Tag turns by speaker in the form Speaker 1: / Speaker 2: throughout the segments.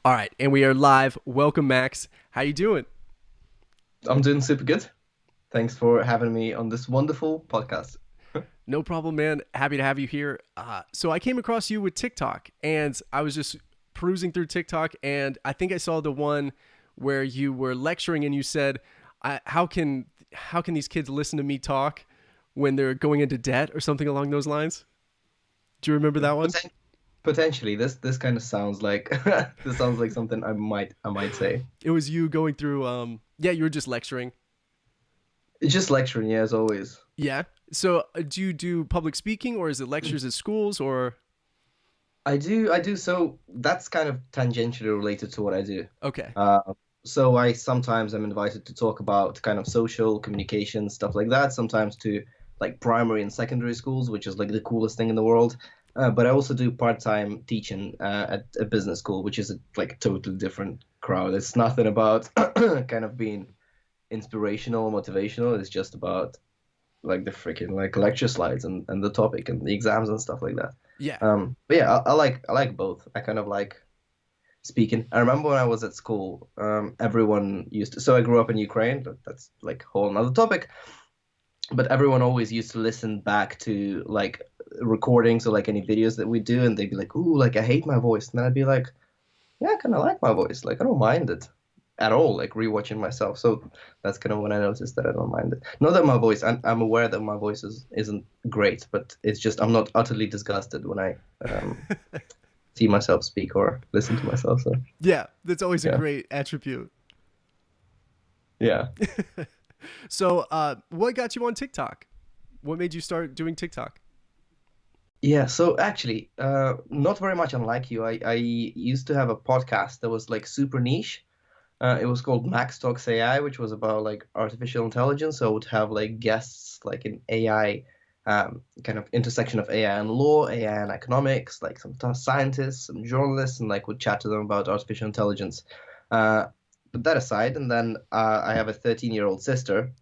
Speaker 1: All right, and we are live. Welcome, Max. How you doing?
Speaker 2: I'm doing super good. Thanks for having me on this wonderful podcast.
Speaker 1: No problem, man. Happy to have you here. So I came across you with TikTok, and I was just perusing through TikTok, and I think I saw the one where you were lecturing, and you said, "How can these kids listen to me talk when they're going into debt or something along those lines?" Do you remember that one?
Speaker 2: Poten- Potentially, this kind of sounds like this sounds like something I might say.
Speaker 1: It was you going through. Yeah, you were just lecturing.
Speaker 2: It's just lecturing, yeah, as always.
Speaker 1: Yeah. So do you do public speaking, or is it lectures at schools, or
Speaker 2: I do. So that's kind of tangentially related to what I do.
Speaker 1: okay?
Speaker 2: So I sometimes am invited to talk about kind of social communication stuff like that. Sometimes to like primary and secondary schools, which is like the coolest thing in the world. But I also do part-time teaching at a business school, which is like a totally different crowd. It's nothing about kind of being inspirational, motivational. It's just about like the freaking like lecture slides and the topic and the exams and stuff like that.
Speaker 1: Yeah.
Speaker 2: But yeah, I like both. I kind of like speaking. I remember when I was at school, everyone used to. So I grew up in Ukraine. That's like a whole another topic. But everyone always used to listen back to like recordings or like any videos that we do, and they'd be like, "Ooh, like I hate my voice," and then I'd be like, "Yeah, I kind of like my voice. Like I don't mind it at all. Like rewatching myself." So that's kind of when I noticed that I don't mind it. Not that my voice. I'm aware that my voice isn't great, but it's just I'm not utterly disgusted when I see myself speak or listen to myself. So
Speaker 1: Yeah, that's always a
Speaker 2: yeah,
Speaker 1: great attribute.
Speaker 2: yeah.
Speaker 1: So, what got you on TikTok? What made you start doing TikTok?
Speaker 2: Yeah, so actually, not very much unlike you. I used to have a podcast that was like super niche. It was called Max Talks AI, which was about like artificial intelligence. So I would have like guests like in AI, kind of intersection of AI and law, AI and economics, like some scientists, some journalists, and like would chat to them about artificial intelligence. Uh, but that aside, and then I have a 13-year-old sister,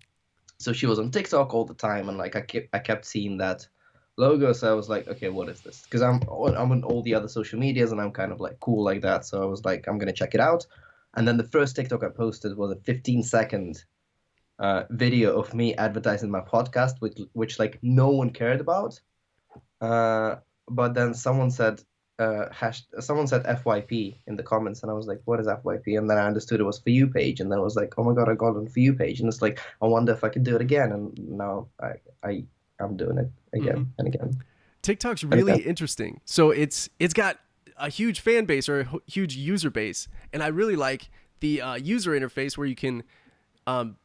Speaker 2: so she was on TikTok all the time, and like I kept seeing that logo, so I was like, okay, what is this? Because I'm on all the other social medias, and I'm kind of like cool like that. So I was like, I'm gonna check it out. And then the first TikTok I posted was a 15-second video of me advertising my podcast, which like no one cared about. Uh, but then someone said FYP in the comments, and I was like, "What is FYP?" And then I understood it was for you page, and then I was like, "Oh my God, I got it on for you page," and it's like, I wonder if I could do it again, and now I I'm doing it
Speaker 1: Hmm.
Speaker 2: again and again
Speaker 1: TikTok's
Speaker 2: and
Speaker 1: really
Speaker 2: again.
Speaker 1: interesting. So it's got a huge fan base or a huge user base, and I really like the user interface where you can um,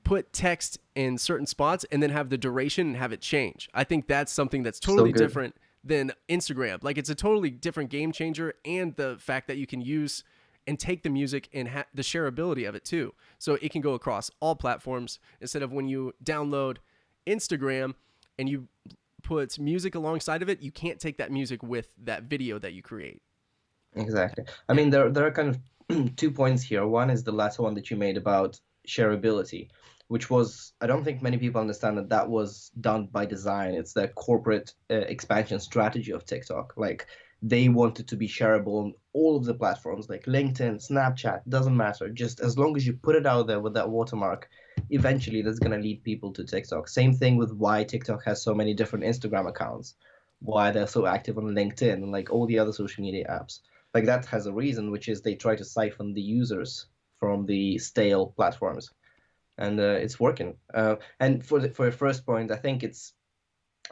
Speaker 1: put text in certain spots and then have the duration and have it change. I think that's something that's
Speaker 2: So
Speaker 1: totally
Speaker 2: good,
Speaker 1: different than Instagram. Like it's a totally different game changer, and the fact that you can use and take the music and the shareability of it too. So it can go across all platforms instead of when you download Instagram and you put music alongside of it, you can't take that music with that video that you create.
Speaker 2: exactly. I
Speaker 1: Yeah.
Speaker 2: mean, there are kind of 2 points here. One is the latter one that you made about shareability, which was, I don't think many people understand that that was done by design. It's the corporate expansion strategy of TikTok. Like they wanted to be shareable on all of the platforms, like LinkedIn, Snapchat, doesn't matter. Just as long as you put it out there with that watermark, eventually that's going to lead people to TikTok. Same thing with why TikTok has so many different Instagram accounts, why they're so active on LinkedIn and like all the other social media apps. Like that has a reason, which is they try to siphon the users from the stale platforms, and it's working. And for the first point, I think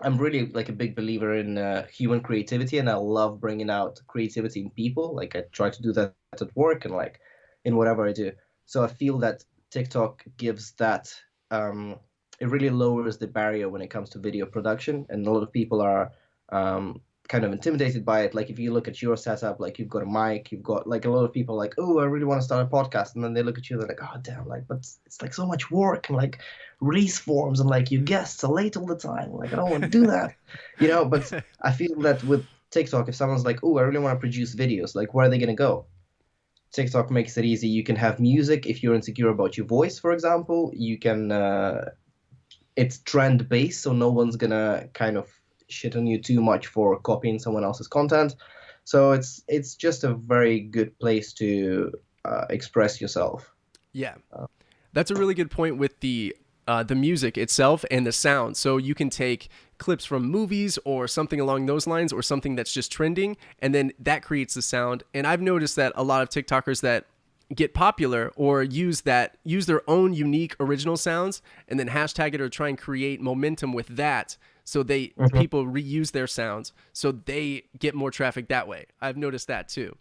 Speaker 2: I'm really like a big believer in human creativity, and I love bringing out creativity in people. Like I try to do that at work and like in whatever I do. So I feel that TikTok gives that. It really lowers the barrier when it comes to video production, and a lot of people are um, kind of intimidated by it. Like if you look at your setup, like you've got a mic, you've got like a lot of people like, oh, I really want to start a podcast, and then they look at you, they're like, oh, damn, like, but it's like so much work, and like release forms and like your guests are late all the time. Like I don't want to do that, But I feel that with TikTok, if someone's like, "Oh, I really want to produce videos," like where are they gonna go? TikTok makes it easy. You can have music if you're insecure about your voice, for example. You can. It's trend based, so no one's gonna kind of shit on you too much for copying someone else's content. So it's just a very good place to express yourself.
Speaker 1: Yeah.
Speaker 2: Uh,
Speaker 1: That's a really good point with the music itself and the sound. So you can take clips from movies or something along those lines, or something that's just trending, and then that creates the sound. And I've noticed that a lot of TikTokers that get popular or use their own unique original sounds and then hashtag it or try and create momentum with that, so they
Speaker 2: mhm.
Speaker 1: people reuse their sounds so they get more traffic that way. I've noticed that too.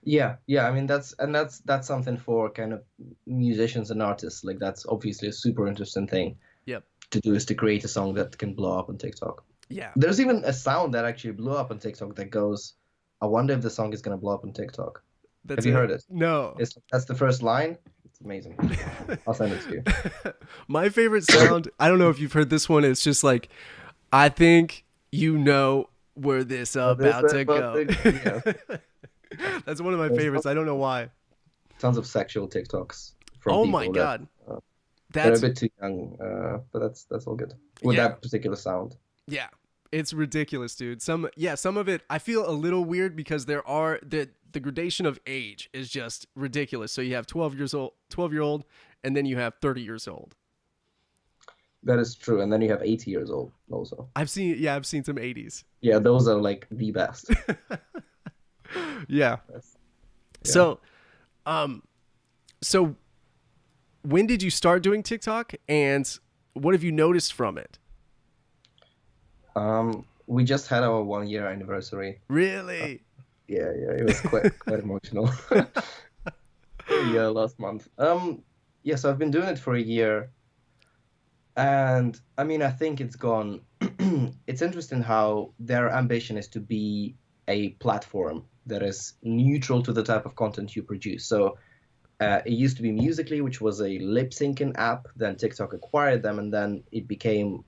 Speaker 2: Yeah, yeah. I mean, that's something for kind of musicians and artists. Like that's obviously a super interesting thing
Speaker 1: Yep.
Speaker 2: to do is to create a song that can blow up on TikTok.
Speaker 1: Yeah.
Speaker 2: There's even a sound that actually blew up on TikTok that goes, "I wonder if the song is gonna blow up on TikTok."
Speaker 1: That's
Speaker 2: Have you
Speaker 1: it.
Speaker 2: heard it?
Speaker 1: No.
Speaker 2: That's the first line. It's amazing. I'll send it to you.
Speaker 1: My favorite sound, I don't know if you've heard this one, it's just like, I think you know where this
Speaker 2: Oh, this
Speaker 1: about to
Speaker 2: about
Speaker 1: go.
Speaker 2: the yeah.
Speaker 1: That's one of my
Speaker 2: There's
Speaker 1: favorites. I don't know why.
Speaker 2: tons of sexual TikToks from
Speaker 1: Oh my
Speaker 2: people that
Speaker 1: God.
Speaker 2: uh, they're a
Speaker 1: That's,
Speaker 2: bit too young, but that's all good with
Speaker 1: yeah.
Speaker 2: that particular sound.
Speaker 1: Yeah. It's ridiculous, dude. Some of it I feel a little weird because the gradation of age is just ridiculous. So you have 12-year old, and then you have 30 years old.
Speaker 2: That is true. And then you have 80 years old also.
Speaker 1: I've seen some 80s.
Speaker 2: Yeah, those are like the best.
Speaker 1: Yeah.
Speaker 2: That's, yeah.
Speaker 1: So, um so when did you start doing TikTok, and what have you noticed from it?
Speaker 2: We just had our 1 year anniversary. Uh,
Speaker 1: Really?
Speaker 2: yeah, it was quite emotional. Yeah, last month. Yeah, so I've been doing it for a year, and I mean, I think it's gone. It's interesting how their ambition is to be a platform that is neutral to the type of content you produce. So it used to be Musically, which was a lip syncing app. Then TikTok acquired them, and then it became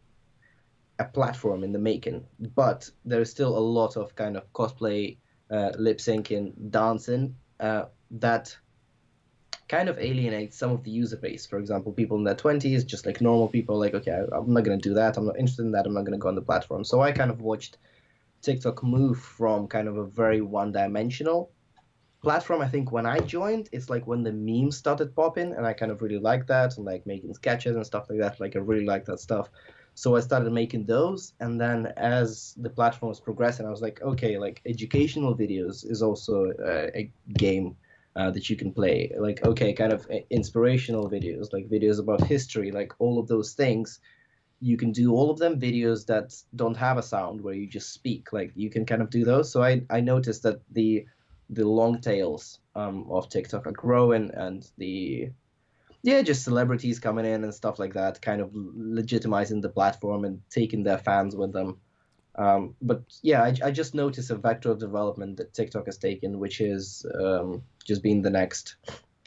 Speaker 2: a platform in the making. But there is still a lot of kind of cosplay, lip syncing, dancing that kind of alienates some of the user base. For example, people in their 20s, just like normal people, like, okay, I'm not going to do that. I'm not interested in that. I'm not going to go on the platform. So I kind of watched TikTok move from kind of a very one dimensional platform. I think when I joined, it's like when the memes started popping, and I kind of really liked that, and like making sketches and stuff like that. Like I really like that stuff. So I started making those, and then as the platform was progressing, I was like, okay, like educational videos is also a game that you can play. Like, okay, kind of inspirational videos, like videos about history, like all of those things. You can do all of them videos that don't have a sound where you just speak. Like you can kind of do those. So I noticed that the long tails of TikTok are growing, and the yeah, just celebrities coming in and stuff like that, kind of legitimizing the platform and taking their fans with them. But yeah, I just noticed a vector of development that TikTok has taken, which is just being the next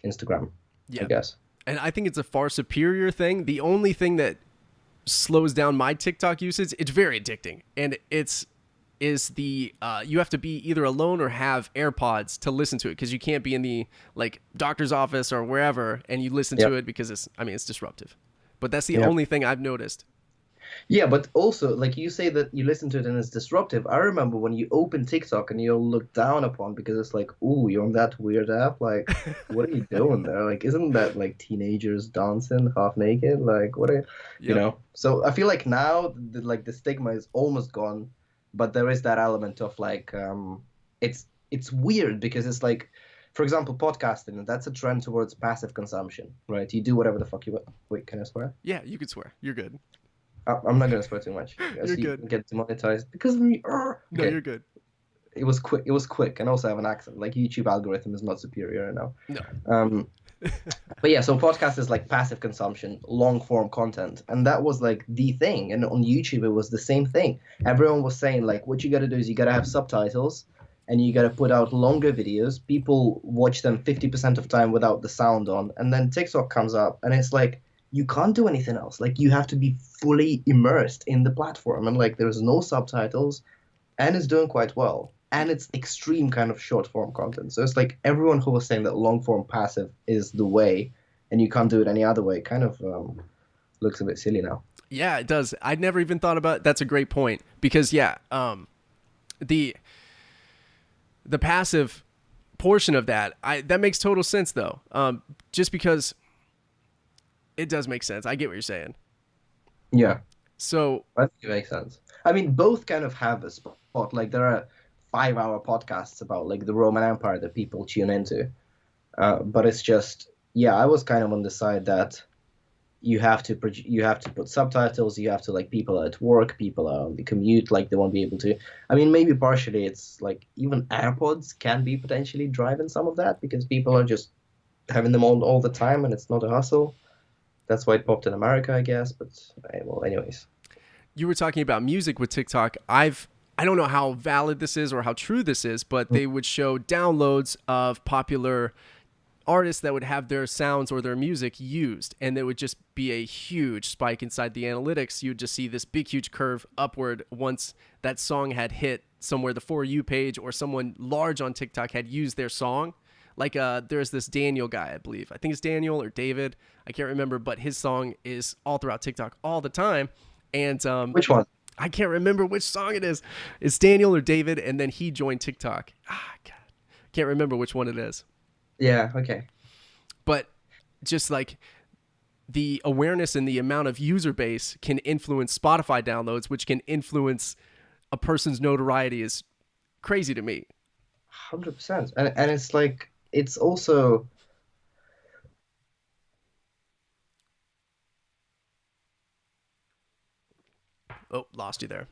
Speaker 2: Instagram, I
Speaker 1: Yeah.
Speaker 2: guess.
Speaker 1: And I think it's a far superior thing. The only thing that slows down my TikTok usage, it's very addicting. And it's is the you have to be either alone or have AirPods to listen to it, because you can't be in the like doctor's office or wherever and you listen to
Speaker 2: Yep.
Speaker 1: it, because it's disruptive. But that's the
Speaker 2: Yep.
Speaker 1: only thing I've noticed.
Speaker 2: Yeah, but also, like you say that you listen to it and it's disruptive. I remember when you open TikTok and you're looked down upon because it's like, ooh, you're on that weird app. Like, what are you doing there? Like, isn't that like teenagers dancing half naked? Like, what are you
Speaker 1: Yep.
Speaker 2: know? So I feel like now like the stigma is almost gone, but there is that element of like, it's weird because it's like, for example, podcasting, and that's a trend towards passive consumption, right? You do whatever the fuck you want. Wait, can I swear?
Speaker 1: Yeah, you could swear. You're good.
Speaker 2: I'm not gonna swear too much,
Speaker 1: You're
Speaker 2: as you
Speaker 1: good.
Speaker 2: can get demonetized because of me.
Speaker 1: No,
Speaker 2: Okay,
Speaker 1: you're good.
Speaker 2: it was quick. It was quick, and also I have an accent. Like YouTube algorithm is not superior now.
Speaker 1: No.
Speaker 2: Um, but yeah, so podcast is like passive consumption, long form content, and that was like the thing. And on YouTube, it was the same thing. Everyone was saying like, what you got to do is you got to have subtitles, and you got to put out longer videos. People watch them 50% of time without the sound on, and then TikTok comes up, and it's like you can't do anything else. Like you have to be fully immersed in the platform, and like there's no subtitles, and it's doing quite well. And it's extreme kind of short form content. So it's like everyone who was saying that long form passive is the way, and you can't do it any other way, kind of looks a bit silly now.
Speaker 1: Yeah, it does. I'd never even thought about. That's a great point, because yeah, the the passive portion of that, that makes total sense though. Just because it does make sense. I get what you're saying.
Speaker 2: Yeah,
Speaker 1: So
Speaker 2: I think it makes sense. I mean, both kind of have a spot. Like there are 5-hour podcasts about like the Roman Empire that people tune into. But it's just, yeah, I was kind of on the side that you have to put subtitles. You have to like people are at work, people are on the commute, like they won't be able to. I mean, maybe partially it's like even AirPods can be potentially driving some of that because people are just having them all the time and it's not a hustle. That's why it popped in America, I guess. But well, anyways.
Speaker 1: you were talking about music with TikTok. I don't know how valid this is or how true this is, but they would show downloads of popular artists that would have their sounds or their music used, and there would just be a huge spike inside the analytics. You'd just see this big huge curve upward once that song had hit somewhere the For You page, or someone large on TikTok had used their song. Like there's this Daniel guy, I believe, I think it's Daniel or David, I can't remember, but his song is all throughout TikTok all the time. And
Speaker 2: Which one?
Speaker 1: I can't remember which song it is. It's Daniel or David, and then he joined TikTok. God, can't remember which one it is.
Speaker 2: Yeah, okay.
Speaker 1: But just like the awareness and the amount of user base can influence Spotify downloads, which can influence a person's notoriety, is crazy to me.
Speaker 2: 100%. And it's like it's also
Speaker 1: Oh, lost you there.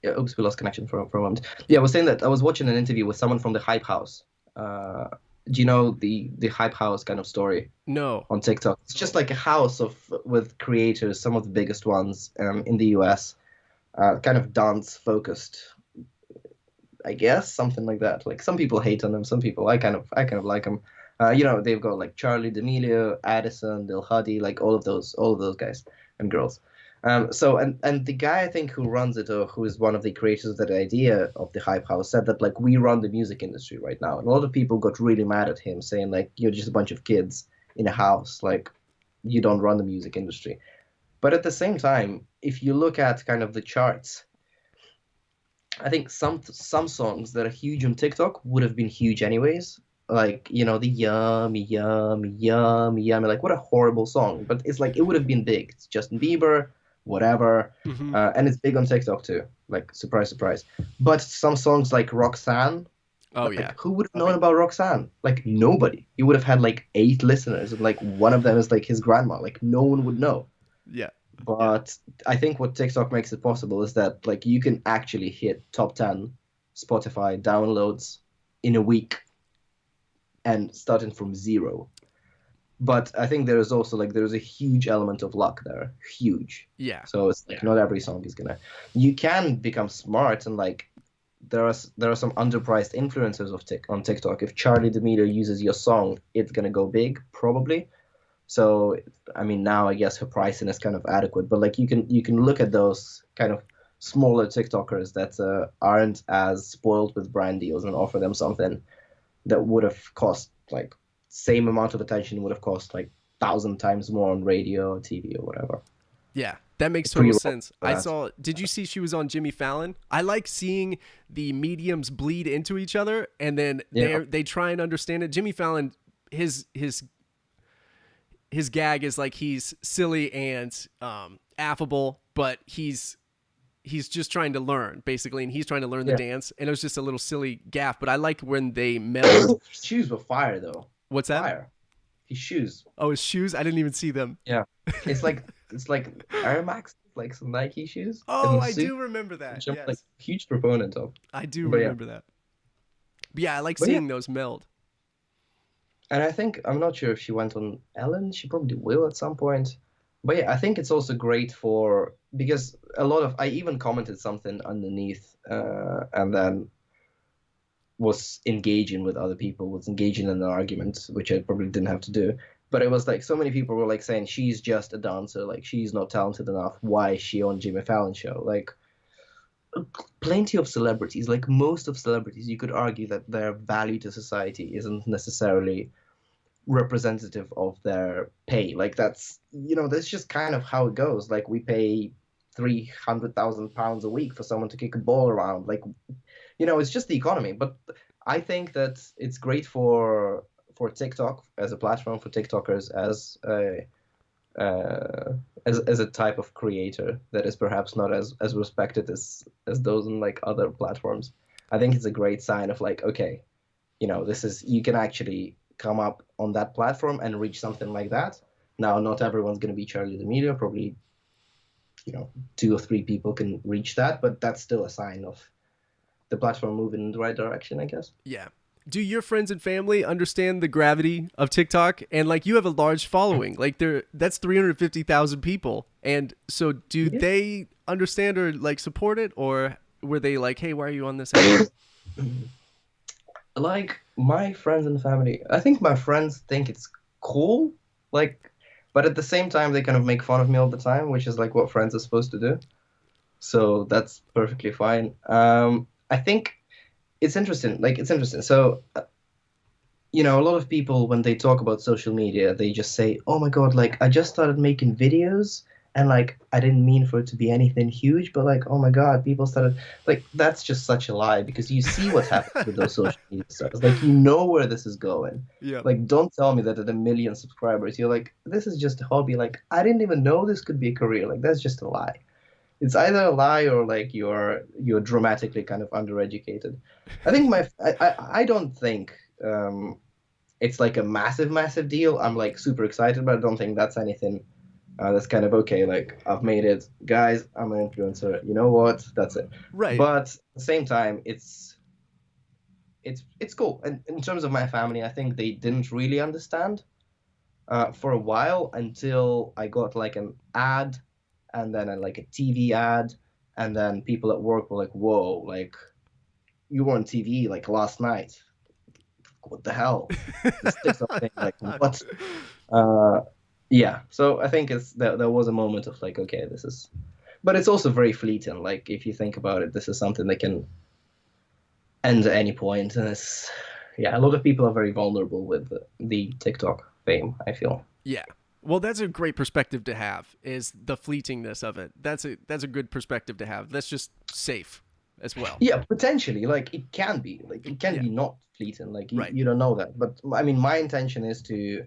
Speaker 2: yeah, oops, we lost connection for a moment. Yeah, I was saying that I was watching an interview with someone from the Hype House. Do you know the Hype House kind of story
Speaker 1: No.
Speaker 2: on TikTok? It's just like a house of with creators, some of the biggest ones in the US, kind of dance focused, I guess, something like that. Like some people hate on them, some people I kind of like them. They've got like Charlie D'Amelio, Addison, Lil Huddy, like all of those guys and girls. And the guy I think who runs it or who is one of the creators of that idea of the Hype House said that like we run the music industry right now, and a lot of people got really mad at him saying like you're just a bunch of kids in a house, like you don't run the music industry. But at the same time, if you look at kind of the charts, I think some songs that are huge on TikTok would have been huge anyways. Like, the yummy, yummy, yummy, yummy. Like, what a horrible song. But it's like, it would have been big. It's Justin Bieber, whatever.
Speaker 1: Mm-hmm.
Speaker 2: And it's big on TikTok too. Like, surprise, surprise. But some songs like Roxanne,
Speaker 1: Oh yeah.
Speaker 2: like, who would have known about Roxanne? Like, nobody. He would have had like 8 listeners, and like, one of them is like his grandma. Like, no one would know.
Speaker 1: Yeah.
Speaker 2: But I think what TikTok makes it possible is that like you can actually hit top 10 Spotify downloads in a week and starting from zero. But I think there is also like there's a huge element of luck there, huge.
Speaker 1: Yeah.
Speaker 2: So it's like not every song is gonna. You can become smart and like there are some underpriced influencers on TikTok. If Charlie D'Amelio uses your song, it's gonna go big probably. So I mean now I guess her pricing is kind of adequate, but like you can look at those kind of smaller TikTokers that aren't as spoiled with brand deals and offer them something that would have cost like same amount of attention would have cost like 1,000 times more on radio or TV or whatever.
Speaker 1: Yeah, that makes total
Speaker 2: Pre-roll
Speaker 1: sense.
Speaker 2: for
Speaker 1: I
Speaker 2: that.
Speaker 1: saw. Did you see she was on Jimmy Fallon? I like seeing the mediums bleed into each other, and then
Speaker 2: Yeah,
Speaker 1: they try and understand it. Jimmy Fallon, his gag is like he's silly and affable, but he's just trying to learn basically, and he's trying to learn the
Speaker 2: yeah.
Speaker 1: dance. And it was just a little silly gaff, but I like when they meld.
Speaker 2: His shoes were fire though.
Speaker 1: What's that?
Speaker 2: Fire. His shoes.
Speaker 1: Oh, his shoes. I didn't even see them.
Speaker 2: Yeah. It's like Air Max, like some Nike shoes.
Speaker 1: Oh,
Speaker 2: And the
Speaker 1: I
Speaker 2: suit,
Speaker 1: do remember that.
Speaker 2: which I'm like
Speaker 1: Yes,
Speaker 2: huge proponent of.
Speaker 1: I do
Speaker 2: But yeah.
Speaker 1: remember that. But yeah, I like
Speaker 2: But yeah.
Speaker 1: seeing those meld.
Speaker 2: And I think I'm not sure if she went on Ellen. She probably will at some point. But yeah, I think it's also great for because a lot of I even commented something underneath, and then was engaging with other people, was engaging in an argument, which I probably didn't have to do. But it was like so many people were like saying she's just a dancer, like she's not talented enough. Why is she on Jimmy Fallon show? Like plenty of celebrities, like most of celebrities, you could argue that their value to society isn't necessarily representative of their pay. Like that's just kind of how it goes. Like we pay £300,000 a week for someone to kick a ball around. Like, it's just the economy. But I think that it's great for TikTok as a platform, for TikTokers uh, as a type of creator that is perhaps not as respected as those in like other platforms. I think it's a great sign of like, okay, this is you can actually come up on that platform and reach something like that. Now, not everyone's going to be Charlie D'Amelio. Probably, 2 or 3 people can reach that, but that's still a sign of the platform moving in the right direction, I guess.
Speaker 1: Yeah. Do your friends and family understand the gravity of TikTok? And like you have a large following, like that's 350,000 people. And so do
Speaker 2: Yeah.
Speaker 1: they understand or like support it, or were they like, "Hey, why are you on this app?"
Speaker 2: Like my friends and family, I think my friends think it's cool, like, but at the same time, they kind of make fun of me all the time, which is like what friends are supposed to do. So that's perfectly fine. I think it's interesting. So, a lot of people, when they talk about social media, they just say, "Oh my God, like I just started making videos and like I didn't mean for it to be anything huge, but like, oh my God, people started like that's just such a lie because you see what's happening with those social media stars. Like you know where this is going.
Speaker 1: Yeah.
Speaker 2: Like don't tell me that at 1 million subscribers, you're like, this is just a hobby. Like I didn't even know this could be a career. Like that's just a lie. It's either a lie or like you're dramatically kind of undereducated. I think I don't think it's like a massive deal. I'm like super excited, but I don't think that's anything that's kind of okay. Like I've made it, guys. I'm an influencer. You know what? That's it.
Speaker 1: Right.
Speaker 2: But at the same time, it's cool. And in terms of my family, I think they didn't really understand for a while until I got like an ad, and then like a TV ad, and then people at work were like, "Whoa, like you were on TV like last night. What the hell? This TikTok thing, like what?" Uh, yeah. So I think there was a moment of like, okay, this is, but it's also very fleeting. Like if you think about it, this is something that can end at any point, and it's yeah, a lot of people are very vulnerable with the TikTok fame, I feel.
Speaker 1: Yeah. Well, that's a great perspective to have, is the fleetingness of it. That's a good perspective to have. That's just safe as well.
Speaker 2: Yeah, potentially, like it can
Speaker 1: Yeah.
Speaker 2: be not fleeting, like
Speaker 1: Right.
Speaker 2: you don't know that. But I mean, my intention is to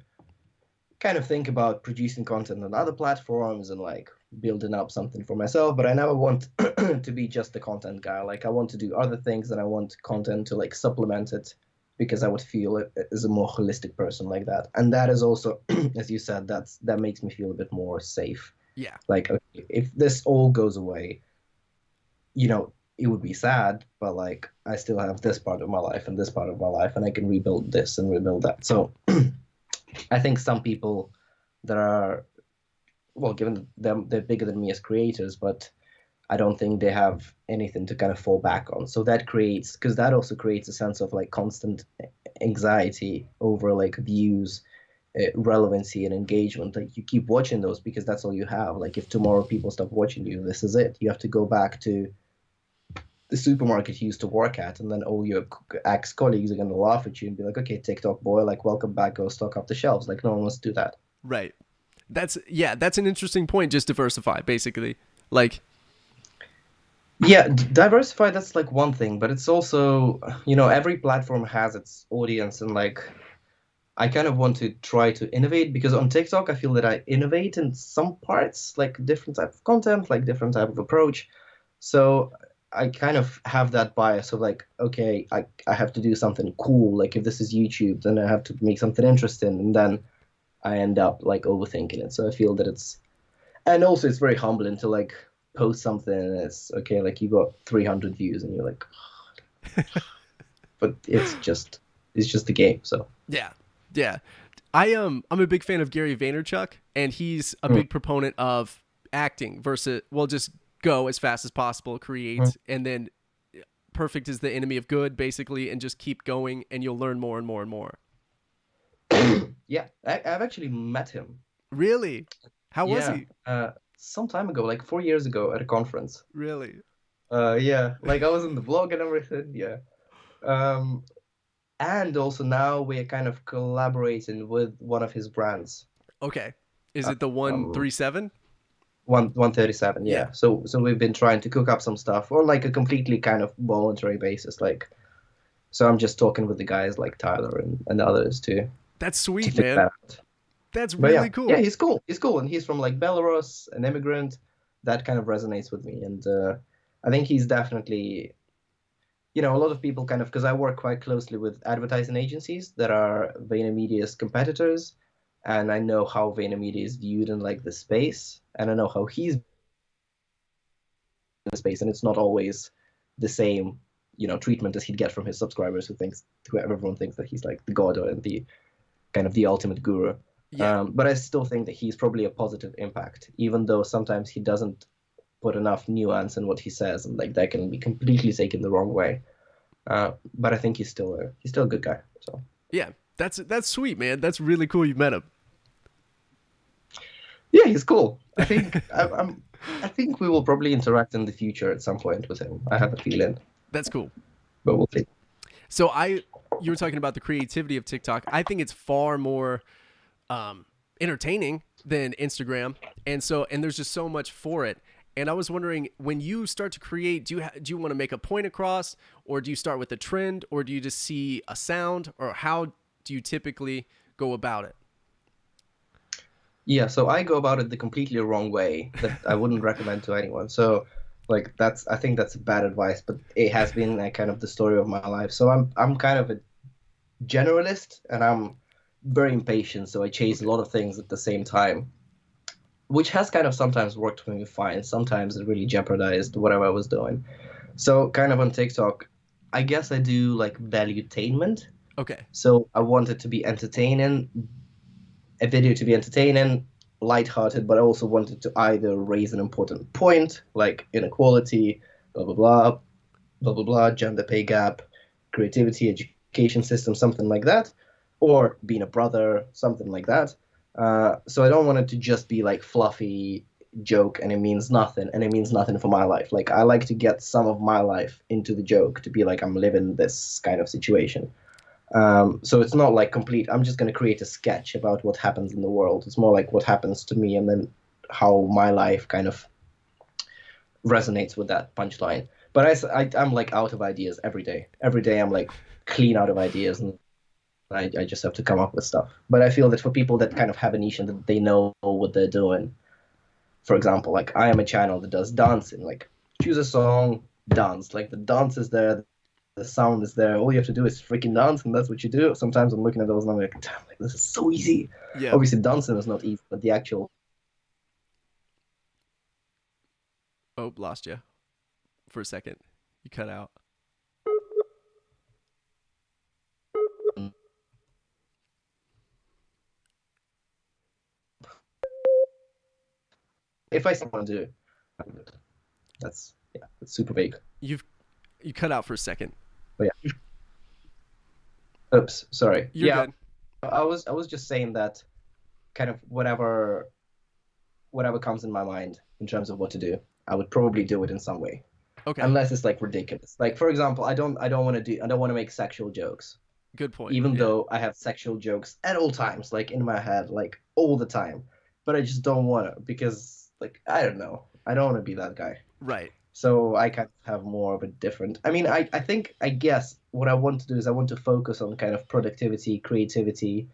Speaker 2: kind of think about producing content on other platforms and like building up something for myself, but I never want to be just the content guy. Like I want to do other things and I want content to like supplement it because I would feel it as a more holistic person like that. And that is also, as you said, that makes me feel a bit more safe.
Speaker 1: Yeah.
Speaker 2: Like okay, if this all goes away, it would be sad, but like I still have this part of my life and this part of my life, and I can rebuild this and rebuild that. So I think some people that are well, given them they're bigger than me as creators, but I don't think they have anything to kind of fall back on. So that creates because that also creates a sense of like constant anxiety over like views, relevancy, and engagement. Like you keep watching those because that's all you have. Like if tomorrow people stop watching you, this is it. You have to go back to the supermarket you used to work at, and then all your ex-colleagues are going to laugh at you and be like, "Okay, TikTok boy, like welcome back, go stock up the shelves." Like no one wants to do that.
Speaker 1: Right. That's an interesting point. Just diversify, basically. Like,
Speaker 2: Yeah, diversify, that's like one thing, but it's also, every platform has its audience, and like I kind of want to try to innovate because on TikTok I feel that I innovate in some parts, like different type of content, like different type of approach. So I kind of have that bias of like, okay, I have to do something cool. Like if this is YouTube, then I have to make something interesting, and then I end up like overthinking it. So I feel that and also it's very humbling to like post something and it's okay, like you got 300 views and you're like, but it's just a game. So
Speaker 1: yeah, yeah. I'm a big fan of Gary Vaynerchuk, and he's a
Speaker 2: mm,
Speaker 1: big proponent of acting versus just go as fast as possible,
Speaker 2: mm.
Speaker 1: create, and then perfect is the enemy of good, basically, and just keep going, and you'll learn more and more and more.
Speaker 2: Yeah, I've actually met him.
Speaker 1: Really? How was
Speaker 2: Yeah,
Speaker 1: he?
Speaker 2: some time ago, like 4 years ago at a conference.
Speaker 1: Really?
Speaker 2: Yeah, like I was in the vlog and everything. Yeah. Um, and also now we're kind of collaborating with one of his brands.
Speaker 1: Okay. Is
Speaker 2: Uh,
Speaker 1: it the
Speaker 2: Um,
Speaker 1: 137?
Speaker 2: 137,
Speaker 1: Yeah.
Speaker 2: yeah. So we've been trying to cook up some stuff on like a completely kind of voluntary basis. Like, so I'm just talking with the guys like Tyler and others
Speaker 1: That's
Speaker 2: to
Speaker 1: sweet,
Speaker 2: figure
Speaker 1: man.
Speaker 2: that out.
Speaker 1: That's
Speaker 2: But
Speaker 1: really
Speaker 2: yeah,
Speaker 1: cool.
Speaker 2: he's cool. He's cool, and he's from like Belarus, an immigrant. That kind of resonates with me, and I think he's definitely, a lot of people kind of, because I work quite closely with advertising agencies that are VaynerMedia's competitors, and I know how VaynerMedia is viewed in like the space, and I know how he's in the space, and it's not always the same, treatment as he'd get from his subscribers who everyone thinks that he's like the god and the kind of the ultimate guru.
Speaker 1: Yeah.
Speaker 2: But I still think that he's probably a positive impact, even though sometimes he doesn't put enough nuance in what he says, and like that can be completely taken the wrong way. But I think he's still a good guy. So
Speaker 1: Yeah. That's sweet, man. That's really cool you met him.
Speaker 2: yeah, he's cool. I think we will probably interact in the future at some point with him. I have a feeling,
Speaker 1: That's cool.
Speaker 2: but we'll see.
Speaker 1: So you were talking about the creativity of TikTok. I think it's far more entertaining than Instagram, and there's just so much for it. And I was wondering, when you start to create, do you want to make a point across, or do you start with a trend, or do you just see a sound, or how do you typically go about it?
Speaker 2: Yeah, so I go about it the completely wrong way that I wouldn't recommend to anyone. So, like I think that's bad advice, but it has been kind of the story of my life. So I'm kind of a generalist, and I'm very impatient, so I chase a
Speaker 1: Okay.
Speaker 2: lot of things at the same time, which has kind of sometimes worked for me fine. Sometimes it really jeopardized whatever I was doing. So, kind of on TikTok, I guess I do like valuetainment.
Speaker 1: Okay.
Speaker 2: So I want it to be entertaining, a video to be entertaining, lighthearted, but I also wanted to either raise an important point like inequality, blah blah blah, blah blah blah, gender pay gap, creativity, education system, something like that, or being a brother, something like that. So I don't want it to just be like fluffy joke and it means nothing and it means nothing for my life. Like I like to get some of my life into the joke to be like I'm living this kind of situation. So it's not like complete. I'm just going to create a sketch about what happens in the world. It's more like what happens to me and then how my life kind of resonates with that punchline. But I'm like out of ideas every day. Every day I'm like clean out of ideas and I just have to come up with stuff. But I feel that for people that kind of have a niche and that they know what they're doing, for example, like I am a channel that does dancing, like choose a song, dance. Like the dance is there, the sound is there. All you have to do is freaking dance, and that's what you do. Sometimes I'm looking at those and I'm like, damn, like this is so easy.
Speaker 1: Yeah.
Speaker 2: Obviously, dancing is not easy, but the actual.
Speaker 1: Oh, lost you for a second. You cut out.
Speaker 2: If I want to do, I'm good. That's yeah, it's super vague.
Speaker 1: You've you cut out for a second.
Speaker 2: But yeah, oops, sorry.
Speaker 1: You're
Speaker 2: Yeah,
Speaker 1: good.
Speaker 2: I was just saying that kind of whatever comes in my mind in terms of what to do, I would probably do it in some way.
Speaker 1: Okay.
Speaker 2: Unless it's like ridiculous. Like for example, I don't want to make sexual jokes,
Speaker 1: Good point.
Speaker 2: even
Speaker 1: Yeah.
Speaker 2: though I have sexual jokes at all times, like in my head, like all the time. But I just don't want to because like I don't know. I don't want to be that guy.
Speaker 1: Right.
Speaker 2: So I kind of have more of a different. I mean, I think I guess what I want to do is I want to focus on kind of productivity, creativity,